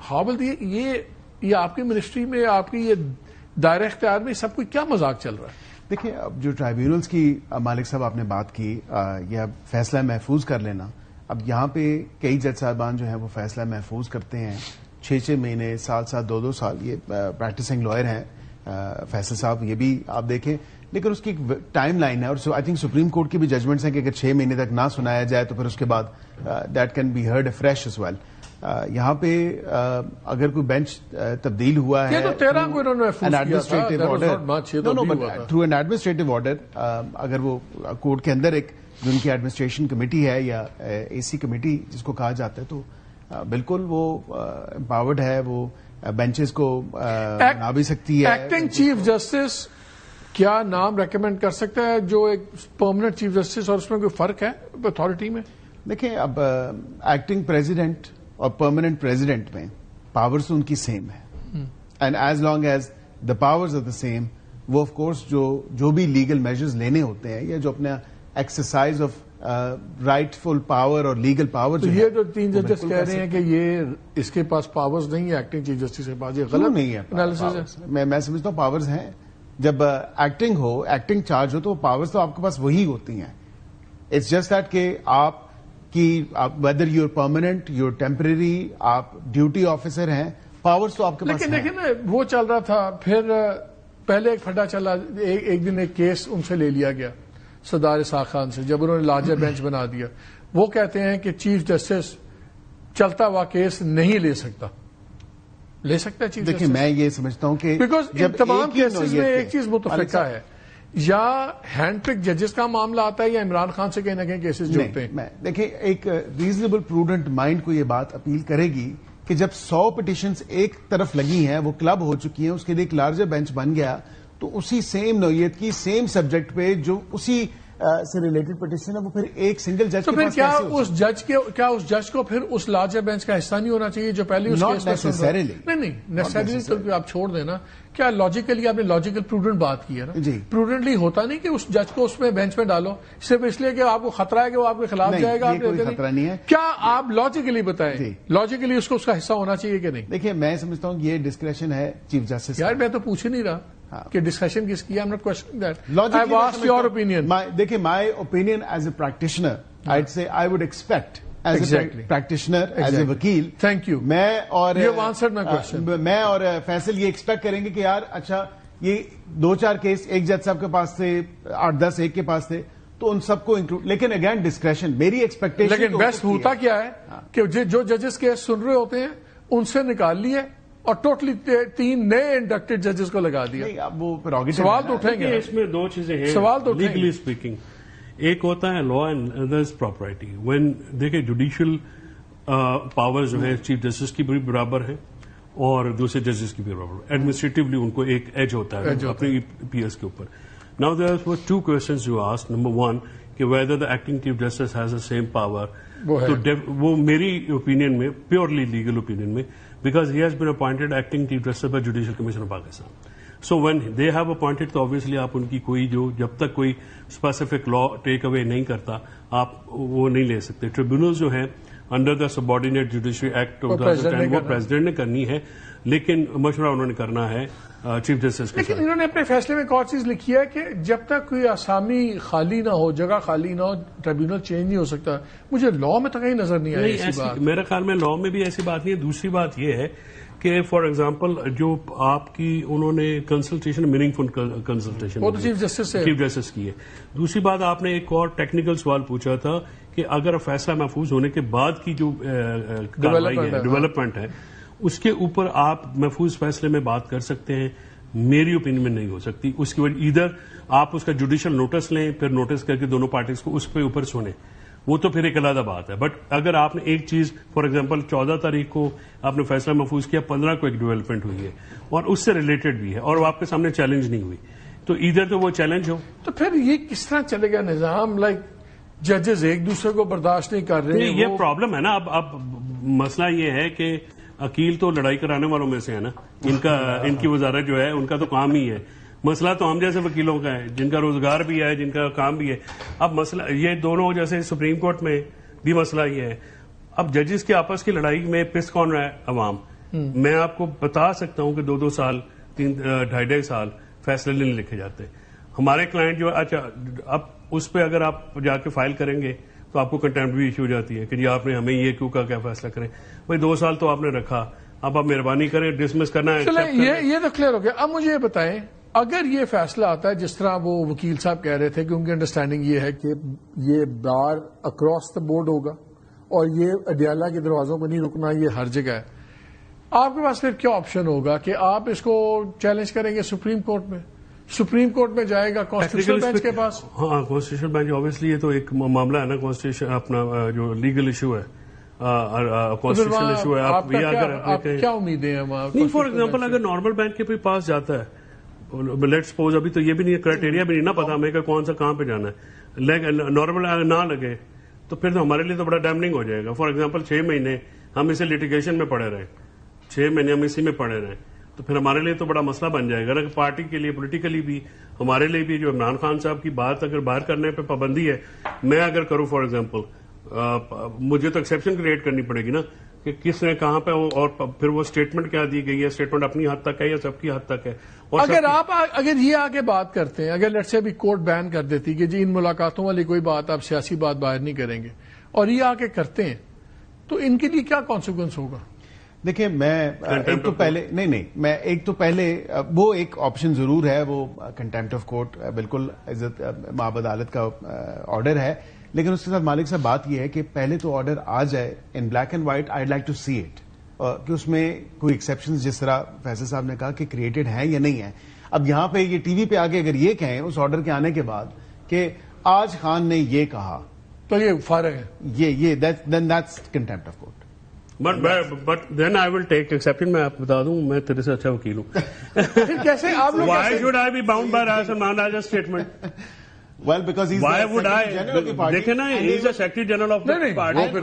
ہاؤ ول یہ آپ کی منسٹری میں، آپ کی یہ دائرہ اختیار میں سب کچھ کیا مذاق چل رہا ہے؟ دیکھیں، اب جو ٹرائیبیونلز کی مالک صاحب آپ نے بات کی، یہ فیصلہ محفوظ کر لینا، اب یہاں پہ کئی جج صاحبان جو ہیں وہ فیصلہ محفوظ کرتے ہیں 6 مہینے، 7 2 سال. یہ پریکٹسنگ لائر ہیں فیصل صاحب، یہ بھی آپ دیکھیں، لیکن اس کی ایک ٹائم لائن ہے. اور آئی تھنک سپریم کورٹ کی بھی ججمنٹس ہیں کہ اگر 6 مہینے تک نہ سنایا جائے تو پھر اس کے بعد that can be heard fresh as well. یہاں پہ اگر کوئی بینچ تبدیل ہوا ہے تھرو این ایڈمنسٹریٹو آرڈر، اگر وہ کورٹ کے اندر ایک جو ان کی ایڈمنسٹریشن کمیٹی ہے یا اے سی کمیٹی جس کو کہا جاتا ہے، تو بالکل وہ امپاورڈ ہے، وہ بینچز کو بنا بھی سکتی ہے. ایکٹنگ چیف جسٹس کیا نام ریکمینڈ کر سکتا ہے جو ایک پرماننٹ چیف جسٹس، اور اس میں کوئی فرق ہے اتھارٹی میں؟ دیکھیں، اب ایکٹنگ پریزیڈنٹ اور پرماننٹ پریزیڈنٹ میں پاورز ان کی سیم ہے، and as long as the powers are the same, وہ آف کورس جو بھی لیگل میجرز لینے ہوتے ہیں یا جو اپنا exercise of rightful power اور لیگل پاور، یہ جو 3 ججز کہہ رہے ہیں کہ یہ اس کے پاس پاورز نہیں ہے ایکٹنگ چیف جسٹس کے پاس، یہ غلط نہیں ہے. میں سمجھتا ہوں پاورز ہیں. جب ایکٹنگ ہو، ایکٹنگ چارج ہو، تو پاورز تو آپ کے پاس وہی ہوتی ہیں. اٹس جسٹ دیٹ کہ آپ کی weather your permanent your temporary, آپ ڈیوٹی آفیسر ہیں، پاورز تو آپ کے پاس. لیکن دیکھیں نا، وہ چل رہا تھا، پھر پہلے ایک پھڈا چلا، ایک دن ایک کیس ان سے لے لیا گیا سردار اسحاق خان سے، جب انہوں نے لارجر بینچ بنا دیا. وہ کہتے ہیں کہ چیف جسٹس چلتا ہوا کیس نہیں لے سکتا. لے سکتا ہے چیف جسٹس؟ دیکھیں، میں یہ سمجھتا ہوں کہ بیکاز جب تمام کیسز میں ایک چیز متفقہ ہے، یا ہینڈ پک ججز کا معاملہ آتا ہے یا عمران خان سے کہیں نہ کہیں کیسز جو ہوتے ہیں. دیکھیں، ایک ریزنیبل پروڈنٹ مائنڈ کو یہ بات اپیل کرے گی کہ جب 100 پٹیشنز ایک طرف لگی ہیں، وہ کلب ہو چکی ہیں، اس کے لیے ایک لارجر بینچ بن گیا، تو اسی سیم نوعیت کی سیم سبجیکٹ پہ جو اسی سے ریلیٹڈ پٹیشن ہے، وہ پھر ایک سنگل جج تو پھر کیا اس جج کو پھر اس لارجر بینچ کا حصہ نہیں ہونا چاہیے جو پہلے اس کیس میں نہیں نیسسریلی آپ چھوڑ دینا. کیا لاجیکلی آپ نے لاجیکل پروڈنٹ بات کی ہے نا؟ جی. پروڈنٹلی ہوتا نہیں کہ اس جج کو اس میں بینچ میں ڈالو صرف اس لیے کہ آپ کو خطرہ ہے کہ وہ آپ کے خلاف جائے گا. کوئی خطرہ نہیں ہے. کیا آپ لاجیکلی بتائیں، لاجیکلی اس کو اس کا حصہ ہونا چاہیے کہ نہیں؟ دیکھیے، میں سمجھتا ہوں یہ ڈسکریشن ہے چیف جسٹس. یار میں تو پوچھ ہی نہیں رہا. کہ ڈسکشن کس کی. I am not questioning that. I have asked your opinion. دیکھیں my opinion as a practitioner I say I would expect as a practitioner as a وکیل. Thank you. میں اور فیصل یہ ایکسپیکٹ کریں گے کہ یار اچھا یہ 2-4 کیس ایک جج صاحب کے پاس تھے, 8-10 ایک کے پاس تھے, تو ان سب کو انکلوڈ. لیکن اگین ڈسکریشن میری ایکسپیکٹیشن. لیکن بیسٹ ہوتا کیا ہے کہ جو ججز کیس سن رہے ہوتے ہیں ان سے نکال لیے اور ٹوٹلی 3 نئے انڈکٹڈ ججز کو لگا دیا. وہ سوال تو اٹھیں گے. اس میں 2 چیزیں ہیں سوال تو لیگلی اسپیکنگ. ایک ہوتا ہے law and other is property. When دیکھیں جوڈیشل پاور جو ہے چیف جسٹس کی بھی برابر ہے اور دوسرے ججز کی بھی برابر. ایڈمنسٹریٹولی ان کو ایک ایج ہوتا ہے اپنے پی ایس کے اوپر. Now there was 2 questions you asked. Number 1 کہ whether the acting chief justice has the same power. وہ میری اوپینین میں پیورلی لیگل اوپینین میں because he has been appointed acting chief justice by Judicial Commission of Pakistan. So when they have appointed تو obviously آپ ان کی کوئی جو جب تک کوئی اسپیسیفک لا ٹیک اوے نہیں کرتا آپ وہ نہیں لے سکتے. ٹریبیونل جو ہے under the subordinate judiciary act وہ پریزیڈنٹ نے کرنی ہے, لیکن مشورہ انہوں نے کرنا ہے چیف جسٹس کے. لیکن انہوں نے اپنے فیصلے میں ایک اور چیز لکھی ہے کہ جب تک کوئی آسامی خالی نہ ہو, جگہ خالی نہ ہو, ٹریبیونل چینج نہیں ہو سکتا. مجھے لا میں تو کہیں نظر نہیں آئی ایسی بات. میرے خیال میں لا میں بھی ایسی بات نہیں ہے. دوسری بات یہ ہے کہ فار ایگزامپل جو آپ کی انہوں نے کنسلٹیشن میننگ فل کنسلٹیشن وہ تو چیف جسٹس کی ہے. دوسری بات آپ نے ایک اور ٹیکنیکل سوال پوچھا تھا کہ اگر فیصلہ محفوظ ہونے کے بعد کی جو ڈیولپمنٹ ہے اس کے اوپر آپ محفوظ فیصلے میں بات کر سکتے ہیں. میری اوپینین میں نہیں ہو سکتی. اس کی وجہ ادھر آپ اس کا جوڈیشل نوٹس لیں پھر نوٹس کر کے دونوں پارٹیز کو اس پہ اوپر سنیں, وہ تو پھر ایک علیحدہ بات ہے. بٹ اگر آپ نے ایک چیز فار ایگزامپل 14 تاریخ کو آپ نے فیصلہ محفوظ کیا, 15 کو ایک ڈیولپمنٹ ہوئی ہے اور اس سے ریلیٹڈ بھی ہے اور آپ کے سامنے چیلنج نہیں ہوئی, تو ادھر تو وہ چیلنج ہو. تو پھر یہ کس طرح چلے گا نظام؟ لائک ججز ایک دوسرے کو برداشت نہیں کر رہے. یہ پرابلم ہے نا. اب مسئلہ یہ ہے کہ وکیل تو لڑائی کرانے والوں میں سے ہے نا. ان کی وزارت جو ہے ان کا تو کام ہی ہے. مسئلہ تو ہم جیسے وکیلوں کا ہے جن کا روزگار بھی ہے, جن کا کام بھی ہے. اب مسئلہ یہ دونوں جیسے سپریم کورٹ میں بھی مسئلہ یہ ہے. اب ججز کے آپس کی لڑائی میں پس کون رہا ہے؟ عوام. میں آپ کو بتا سکتا ہوں کہ 2-2 سال 2.5 سال فیصلے نہیں لکھے جاتے. ہمارے کلائنٹ جو اچھا اب اس پہ اگر آپ جا کے فائل کریں گے تو آپ کو کنٹمپٹ بھی ایشو ہو جاتی ہے کہ جی آپ نے ہمیں یہ کیوں کا کیا فیصلہ کریں. بھائی 2 سال تو آپ نے رکھا, اب آپ مہربانی کریں ڈسمس کرنا ہے. یہ تو کلیئر ہو گیا. اب مجھے یہ بتائیں اگر یہ فیصلہ آتا ہے جس طرح وہ وکیل صاحب کہہ رہے تھے کہ ان کی انڈرسٹینڈنگ یہ ہے کہ یہ بار اکراس دا بورڈ ہوگا اور یہ اڈیالہ کے دروازوں پہ نہیں رکنا, یہ ہر جگہ ہے, آپ کے پاس پھر کیا آپشن ہوگا کہ آپ اس کو چیلنج کریں گے سپریم کورٹ میں؟ سپریم کورٹ میں جائے گا کانسٹیٹیوشنل بینچ کے پاس. ہاں کانسٹیٹیوشنل بینچ اوبیسلی یہ تو ایک معاملہ ہے نا. کانسٹیٹیوشن اپنا جو لیگل ایشو ہے کانسٹیٹیوشنل ایشو ہے. آپ کیا امیدیں ہیں؟ نہیں فار ایگزامپل اگر نارمل بینک کے پاس جاتا ہے, لیٹ سپوز ابھی تو یہ بھی نہیں کرائٹیریا بھی نہیں نا پتا ہمیں کہ کون سا کہاں پہ جانا ہے, نارمل نہ لگے تو پھر تو ہمارے لیے تو بڑا ڈیمننگ ہو جائے گا. فار ایگزامپل 6 مہینے ہم اسے لیٹیگیشن میں پڑے رہے, 6 مہینے ہم اسی میں پڑے رہے, تو پھر ہمارے لیے تو بڑا مسئلہ بن جائے گا نا. پارٹی کے لیے پولیٹیکلی بھی ہمارے لیے بھی جو عمران خان صاحب کی بات اگر باہر کرنے پہ پابندی ہے, میں اگر کروں فار ایگزامپل مجھے تو ایکسیپشن کریٹ کرنی پڑے گی نا کہ کس نے کہاں پہ, اور پھر وہ اسٹیٹمنٹ کیا دی گئی ہے, اسٹیٹمنٹ اپنی حد تک ہے یا سب کی حد تک ہے. اگر یہ آگے بات کرتے ہیں, اگر لیٹ سے ابھی کورٹ بین کر دیتی کہ جی ان ملاقاتوں والی کوئی بات آپ سیاسی بات باہر نہیں کریں گے, اور یہ آگے کرتے ہیں, تو ان کے لیے کیا کانسیکوینس ہوگا؟ دیکھیں میں ایک تو پہلے میں ایک تو پہلے وہ ایک آپشن ضرور ہے, وہ کنٹیمپٹ آف کورٹ بالکل عزت مآب عدالت کا آرڈر ہے. لیکن اس کے ساتھ مالک صاحب بات یہ ہے کہ پہلے تو آرڈر آ جائے in black and white. I like to see it کہ اس میں کوئی ایکسیپشن جس طرح فیصل صاحب نے کہا کہ کریٹڈ ہیں یا نہیں ہے. اب یہاں پہ یہ ٹی وی پہ آگے اگر یہ کہیں اس آرڈر کے آنے کے بعد کہ آج خان نے یہ کہا تو یہ فارغ ہے, یہ then that's contempt of court. But then I will take exception. میں آپ کو بتا دوں میں تیرے سے اچھا وکیل ہوں. کیسے آپ لوگ why should I be bound by Salman Raja statement? Well, because he's Why the would Secretary General of the party. دیکھیں نا, he is the Secretary General of the party. وہ پھر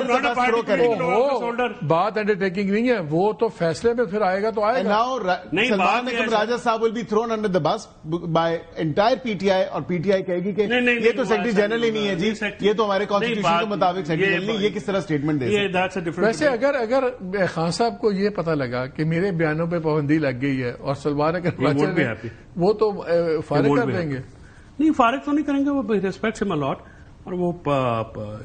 not a party political office holder. بات under taking نہیں ہے, وہ تو فیصلے میں پھر آئے گا تو آئے And God. now Salman Nigam Raja Saab will be thrown under the bus by entire PTI, اور PTI کہے گی کہ یہ تو سیکرٹری جنرل ہی نہیں ہے جی, یہ تو ہمارے کانسٹیٹیوشن کے مطابق سیکرٹری جنرل نہیں, یہ کس طرح اسٹیٹمنٹ دے سکتے. ویسے اگر خان صاحب کو یہ پتا لگا کہ میرے بیانوں پہ پابندی لگ گئی ہے اور سلمان اگر وہ تو فارغ کر دیں گے. نہیں, فارغ تو نہیں کریں گے, وہ ریسپیکٹس ہم الاٹ, اور وہ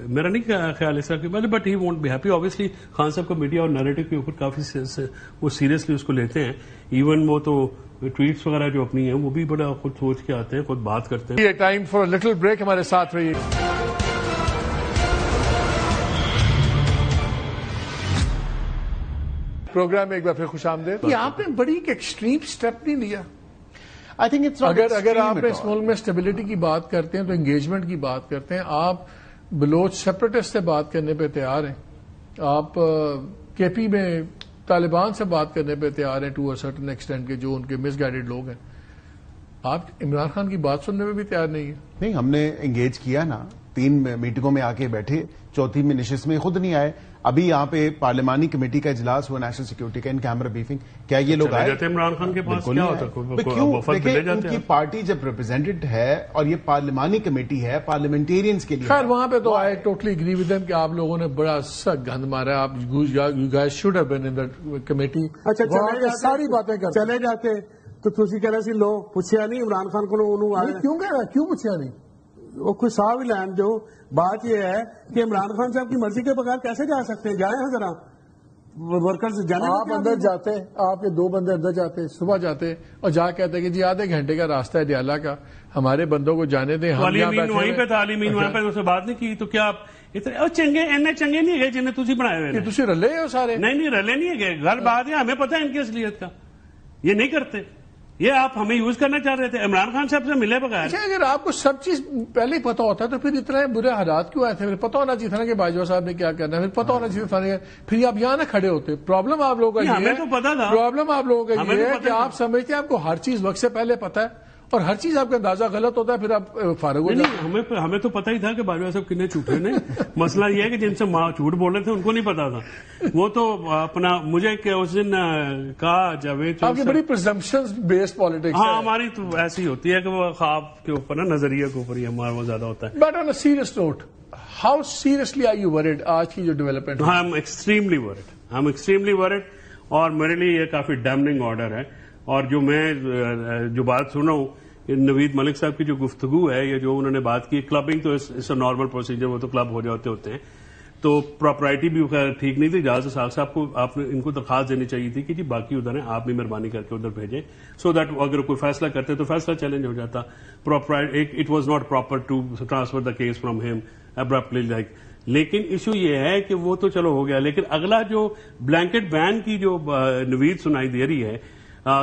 میرا نہیں خیال اس طرح, but he won't be happy. Obviously Khan صاحب کو میڈیا اور نیریٹو کے اوپر کافی وہ سیریسلی اس کو لیتے ہیں. ایون وہ تو ٹویٹس وغیرہ جو اپنی ہیں وہ بھی بڑا خود سوچ کے آتے ہیں, خود بات کرتے ہیں. یہ ٹائم فار لٹل بریک, ہمارے ساتھ رہیے. پروگرام میں ایک بار پھر خوش آمدید. آپ نے بڑی ایکسٹریم سٹیپ نہیں لیا. I think it's not اگر آپ اس ملک میں اسٹیبلٹی کی بات کرتے ہیں تو انگیجمنٹ کی بات کرتے ہیں. آپ بلوچ سیپریٹسٹ سے بات کرنے پہ تیار ہیں, آپ کے پی میں طالبان سے بات کرنے پہ تیار ہیں ٹو اے سرٹن ایکسٹینٹ کے جو ان کے مس گائیڈڈ لوگ ہیں. آپ عمران خان کی بات سننے میں بھی تیار نہیں ہے. نہیں, ہم نے انگیج کیا نا, 3 میٹنگوں میں آ کے بیٹھے, 4تھی میں نشست میں خود نہیں آئے. ابھی یہاں پہ پارلیمانی کمیٹی کا اجلاس ہوا نیشنل سیکورٹی کا, ان کیمرا بریفنگ, کیا یہ لوگ آئے؟ عمران خان کے پاس کیا ہوتا ہے؟ ان کی پارٹی جب ریپرزینٹڈ ہے اور یہ پارلیمانی کمیٹی ہے پارلیمنٹیرینز کے لیے. خیر وہاں پہ تو I totally agree with them کہ آپ لوگوں نے بڑا سا گند مارا. آپ you guys should have been in the committee. اچھا ساری باتیں کرتے چلے جاتے تو تسی کہہ رہے سی لو پوچھیا نہیں عمران خان کو, کیوں کہہ رہا, کیوں پوچھا نہیں؟ وہ کوئی صاحب ہی لائن. جو بات یہ ہے کہ عمران خان صاحب کی مرضی کے بغیر کیسے جا سکتے ہیں؟ جائیں ذرا ورکرز جانے. آپ اندر جاتے, آپ کے 2 بندے اندر جاتے, صبح جاتے اور جا کہتے کہ جی آدھے گھنٹے کا راستہ ہے ڈیالہ کا, ہمارے بندوں کو جانے دیں. وہیں پہ تھا عالمین, وہاں پہ اسے بات نہیں کی تو کیا آپ اتنے چنگے نہیں گئے جنہیں تھی بنائے ہوئے؟ تھی رلے ہو سارے؟ نہیں رلے نہیں گئے. غلط بات ہے, ہمیں پتہ ہے ان کی اصلیت کا, یہ نہیں کرتے. یہ آپ ہمیں یوز کرنا چاہ رہے تھے عمران خان صاحب سے ملے بغیر. اگر آپ کو سب چیز پہلے ہی پتا ہوتا ہے تو پھر اتنے برے حالات کیوں آئے تھے؟ پھر پتا ہونا چاہیے تھا نا کہ باجوہ صاحب نے کیا کرنا ہے, پھر پتا ہونا چاہیے تھا, پھر آپ یہاں نہ کھڑے ہوتے. پرابلم آپ لوگوں کا یہ ہے, ہمیں تو پتا تھا, پرابلم آپ لوگوں کا یہ ہے کہ آپ سمجھتے ہیں آپ کو ہر چیز وقت سے پہلے پتا ہے اور ہر چیز آپ کا اندازہ غلط ہوتا ہے, پھر آپ فارغ ہو جاتے ہیں. ہمیں تو پتہ ہی تھا کہ باجوہ صاحب کتنے جھوٹے نے. مسئلہ یہ ہے کہ جن سے جھوٹ بول رہے تھے ان کو نہیں پتا تھا. وہ تو اپنا مجھے اس دن کہا جاوید, آپ کی بڑی پرزمپشنز بیسڈ پالیٹکس. ہاں, ہماری تو ایسی ہوتی ہے کہ وہ خواب کے اوپر نا, نظریے کے اوپر ہی ہمارا وہ زیادہ ہوتا ہے. But on a serious note, how seriously are you worried آج کی جو development? I am extremely worried, اور میرے لیے یہ کافی ڈیمننگ آرڈر ہے. اور جو میں جو بات سن رہا ہوں نوید ملک صاحب کی جو گفتگو ہے, یا جو انہوں نے بات کی, کلبنگ تو اس نارمل پروسیجر, وہ تو کلب ہو جاتے ہوتے ہیں, تو پراپرائٹی بھی ٹھیک نہیں تھی. جہاز ساگ صاحب کو آپ نے ان کو درخواست دینی چاہیے تھی کہ جی باقی ادھر ہیں, آپ بھی مہربانی کر کے ادھر بھیجیں, سو دیٹ اگر کوئی فیصلہ کرتے تو فیصلہ چیلنج ہو جاتا. It was not proper to transfer the case from him abruptly like. لیکن ایشو یہ ہے کہ وہ تو چلو ہو گیا, لیکن اگلا جو بلینکٹ بین کی جو نوید سنائی دے رہی ہے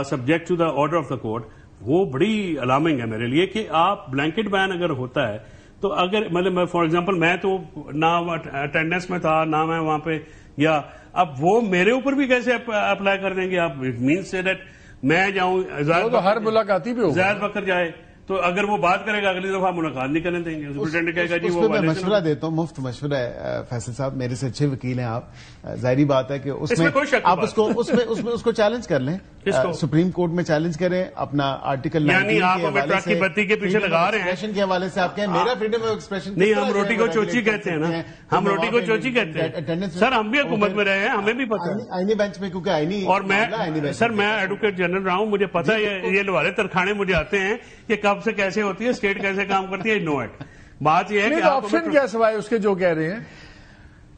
subject to the order of the court, وہ بڑی الارمنگ ہے میرے لیے. کہ آپ بلینکٹ بین اگر ہوتا ہے تو اگر مطلب فار ایگزامپل میں تو نہ اٹینڈنس میں تھا نہ میں وہاں پہ گیا, اب وہ میرے اوپر بھی کیسے اپلائی کر دیں گے؟ آپ مینس سے دیٹ میں جاؤں, ہر ملاقاتی بھی زید بکر جائے تو اگر وہ بات کرے گا اگلی دفعہ ملاقات نہیں کرنے دیں گے. سپرنٹینڈنٹ کہے گا جی وہ میں مشورہ دیتا ہوں, مفت مشورہ ہے فیصل صاحب, میرے سے اچھے وکیل ہیں آپ, ظاہری بات ہے کہ اس میں آپ اس کو چیلنج کر لیں, سپریم کورٹ میں چیلنج کریں اپنا آرٹیکل 19 کی بتی کے پیچھے لگا رہے ہیں کے حوالے سے. آپ کہیں میرا فریڈم آف ایکسپریشن نہیں, ہم روٹی کو چوچی کہتے ہیں نا, ہم روٹی کو چوچی کہتے ہیں سر. ہم بھی حکومت میں رہے ہیں, ہمیں بھی پتا ہے آئینی بینچ میں, کیونکہ آئینی, اور میں سر میں ایڈوکیٹ جنرل رہا ہوں, مجھے پتا ہے یہ لوالے ترخانے مجھے آتے ہیں کہ کب سے کیسے ہوتی ہے, اسٹیٹ کیسے کام کرتی ہے, نو ایٹ. بات یہ ہے کہ آپشن کیا سوائے اس کے جو کہہ رہے ہیں,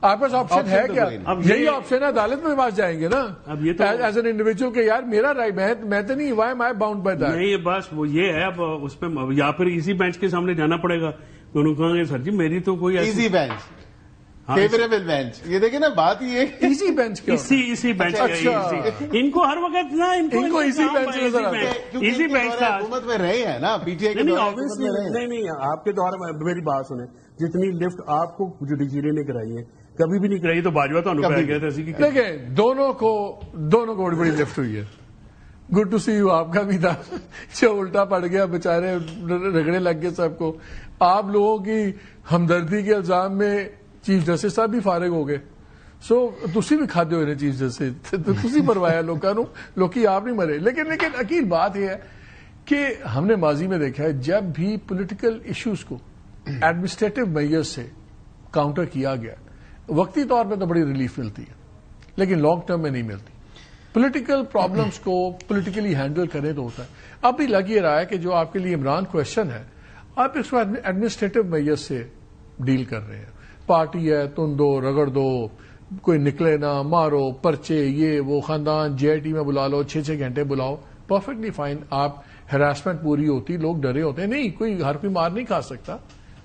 آپ پاس آپشن ہے کیا؟ اب یہی آپشن ہے, عدالت میں پاس جائیں گے نا اب یہ تو ایز این انڈیویجل کہ یار میرا رائٹ, میں تو نہیں, why am I bound by that. نہیں, بس وہ یہ ہے, اب اس پہ یا پھر اسی بینچ کے سامنے جانا پڑے گا. انہوں نے کہا سر جی میری تو کوئی ایزی بینچ, فیوریبل بینچ, یہ دیکھیں نا بات یہ ایزی بینچ, اسی بینچ ان کو ہر وقت نا ان کو ایزی بینچ نظر آتا ہے, ایزی بینچ تھا. حکومت میں رہے ہیں نا, پی ٹی آئی نہیں, آپ کے دور میں میری بات سنیں, جتنی لفٹ آپ کو جوڈیشری نے کرائی ہے کبھی بھی نہیں کرائی, تو باجوہ تو انہوں نے گیا تھا. دیکھیں دونوں کو بڑی بڑی لفٹ ہوئی ہے, گڈ ٹو سی یو آپ کا بھی تھا جو الٹا پڑ گیا بیچارے رگڑے لگ گئے سب کو. آپ لوگوں کی ہمدردی کے الزام میں چیف جسٹس صاحب بھی فارغ ہو گئے. سو تسی بھی کھاتے ہوئے چیف جسٹس تسی مروایا لوگوں نو, لوکی آپ نہیں مرے. لیکن عقیل بات یہ ہے کہ ہم نے ماضی میں دیکھا ہے جب بھی پولیٹیکل ایشوز کو ایڈمنسٹریٹو میئرز سے کاؤنٹر کیا گیا وقتی طور پہ تو بڑی ریلیف ملتی ہے لیکن لانگ ٹرم میں نہیں ملتی. پولیٹیکل پرابلمس کو پولیٹیکلی ہینڈل کریں تو ہوتا ہے. اب بھی لگ یہ رہا ہے کہ جو آپ کے لیے عمران کوشچن ہے آپ اس کو ایڈمنسٹریٹو میئرز سے ڈیل کر رہے ہیں. پارٹی ہے تن دو رگڑ دو, کوئی نکلے نہ, مارو پرچے, یہ وہ, خاندان جے آئی ٹی میں بلا لو, 6 گھنٹے بلاؤ, پرفیکٹلی فائن. آپ ہراسمنٹ پوری ہوتی, لوگ ڈرے ہوتے ہیں, نہیں کوئی ہر کوئی مار نہیں کھا سکتا,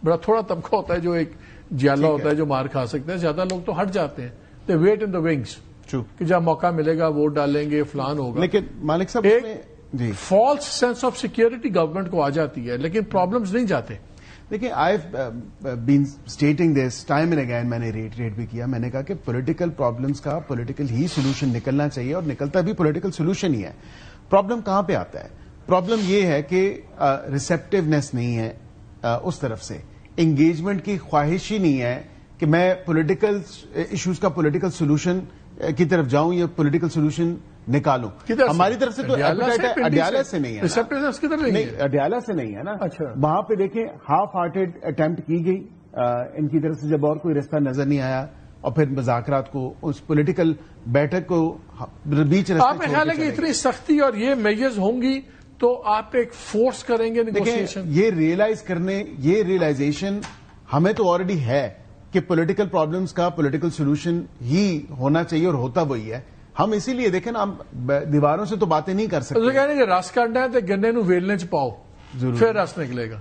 بڑا تھوڑا طبقہ ہوتا ہے جو ایک جیالہ ہوتا ہے جو مار کھا سکتا ہے. زیادہ لوگ تو ہٹ جاتے ہیں, they wait in the wings کہ جب موقع ملے گا ووٹ ڈالیں گے فلان ہوگا. لیکن مالک صاحب ایک false sense of security government کو آ جاتی ہے لیکن پرابلمز نہیں جاتے. دیکھیں I been stating this time and again, میں نے ریٹ بھی کیا, میں نے کہا کہ پولیٹیکل پرابلمس کا پولیٹیکل ہی سولوشن نکلنا چاہیے اور نکلتا بھی پولیٹیکل سولوشن ہی ہے. پرابلم کہاں پہ آتا ہے؟ پرابلم یہ ہے کہ ریسیپٹیونیس نہیں ہے اس طرف سے, انگیجمنٹ کی خواہش ہی نہیں ہے کہ میں پولیٹیکل ایشوز کا پولیٹیکل سولوشن کی طرف جاؤں یا پولیٹیکل سولوشن نکالوں. ہماری طرف سے تو اڈیالہ سے نہیں ہے, اڈیالہ سے نہیں ہے نا. وہاں پہ دیکھیں ہاف ہارٹیڈ اٹمپٹ کی گئی ان کی طرف سے, جب اور کوئی رستہ نظر نہیں آیا اور پھر مذاکرات کو اس پولیٹیکل بیٹھک کو بیچ رستے. آپ کا خیال ہے کہ اتنی سختی اور یہ میجرز ہوں گی تو آپ ایک فورس کریں گے نیگوشیشن؟ یہ ریئلائز کرنے, یہ ریئلائزیشن ہمیں تو آلریڈی ہے کہ پولیٹیکل پرابلمس کا پولیٹیکل سولوشن ہی ہونا چاہیے اور ہوتا وہی ہے. ہم اسی لیے دیکھیں نا, ہم دیواروں سے تو باتیں نہیں کر سکتے. کہہ رہے ہیں کہ رس کرنا ہے تو گنے نو ویلنے چ پاؤ پھر رس نکلے گا.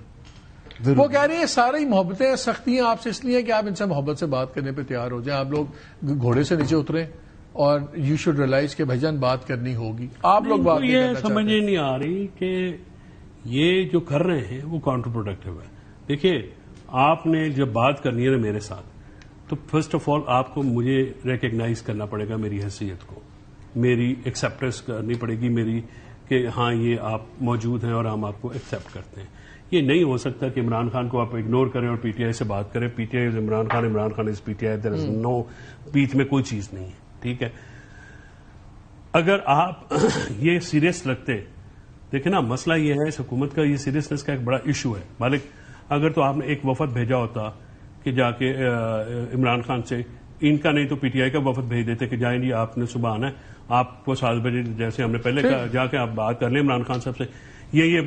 وہ کہہ رہے ہیں ساری محبتیں سختیاں آپ سے اس لیے کہ آپ ان سے محبت سے بات کرنے پہ تیار ہو جائیں. آپ لوگ گھوڑے سے نیچے اتریں اور یو شوڈ ریئلائز کہ بھائی جان بات کرنی ہوگی. آپ لوگ بات یہ سمجھ نہیں آ رہی کہ یہ جو کر رہے ہیں وہ کاؤنٹر پروڈکٹیو ہے. دیکھیے آپ نے جب بات کرنی ہے نا میرے ساتھ تو فرسٹ آف آل آپ کو مجھے ریکگنائز کرنا پڑے گا, میری حیثیت کو, میری ایکسپٹنس کرنی پڑے گی میری کہ ہاں یہ آپ موجود ہیں اور ہم آپ کو ایکسپٹ کرتے ہیں. یہ نہیں ہو سکتا کہ عمران خان کو آپ اگنور کریں اور پی ٹی آئی سے بات کریں. P T I is Imran Khan, Imran Khan is P T I, there is no, بیچ میں کوئی چیز نہیں ہے. ٹھیک ہے, اگر آپ یہ سیریس لگتے, دیکھیں نا مسئلہ یہ ہے, اس حکومت کا یہ سیریسنس کا ایک بڑا ایشو ہے. مالک اگر تو آپ نے ایک وفد بھیجا ہوتا کہ جا کے عمران خان سے, ان کا نہیں تو پی ٹی آئی کا وفد بھیج دیتے کہ جائیں جی آپ نے صبح آنا ہے, آپ کو 7 بجے جیسے ہم نے پہلے کہا جا کے آپ بات کر لیں عمران خان صاحب سے. یہ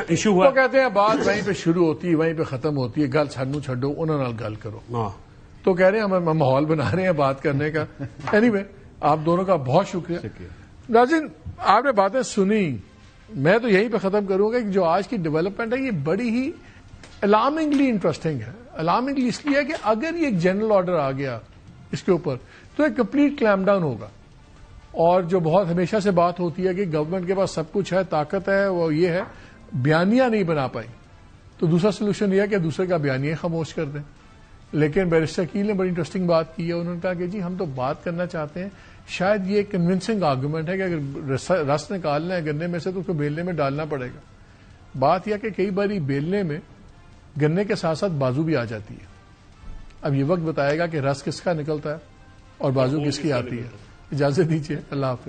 ایشو ہوا. وہ کہتے ہیں بات وہیں پہ شروع ہوتی ہے وہیں پہ ختم ہوتی ہے, گل چھڈو چھڈو انہوں نے گل کرو. تو کہہ رہے ہیں ہم ماحول بنا رہے ہیں بات کرنے کا. اینی وے آپ دونوں کا بہت شکریہ. ناظرین آپ نے باتیں سنی, میں تو یہیں پہ ختم کروں گا کہ جو آج کی ڈیولپمنٹ ہے یہ بڑی ہی الارمنگلی انٹرسٹنگ ہے. الارمنگلی اس لیے کہ اگر یہ ایک جنرل آرڈر آ گیا اس کے اوپر تو ایک کمپلیٹ کلیم ڈاؤن ہوگا. اور جو بہت ہمیشہ سے بات ہوتی ہے کہ گورنمنٹ کے پاس سب کچھ ہے, طاقت ہے, وہ یہ ہے, بیانیہ نہیں بنا پائی, تو دوسرا سولوشن یہ ہے کہ دوسرے کا بیانیہ خاموش کر دیں. لیکن بیرسٹر کیل نے بڑی انٹرسٹنگ بات کی ہے. انہوں نے کہا کہ جی ہم تو بات کرنا چاہتے ہیں, شاید یہ ایک کنونسنگ آرگومنٹ ہے کہ اگر رس نکالنا ہے گنے میں سے تو اس کو بیلنے میں ڈالنا پڑے گا. بات یہ کہ کئی باری بیلنے میں گنے کے ساتھ ساتھ بازو بھی آ جاتی ہے. اب یہ وقت بتائے گا کہ رس کس کا نکلتا ہے اور بازو کس کی آتی ہے. اجازت دیجیے, اللہ حافظ.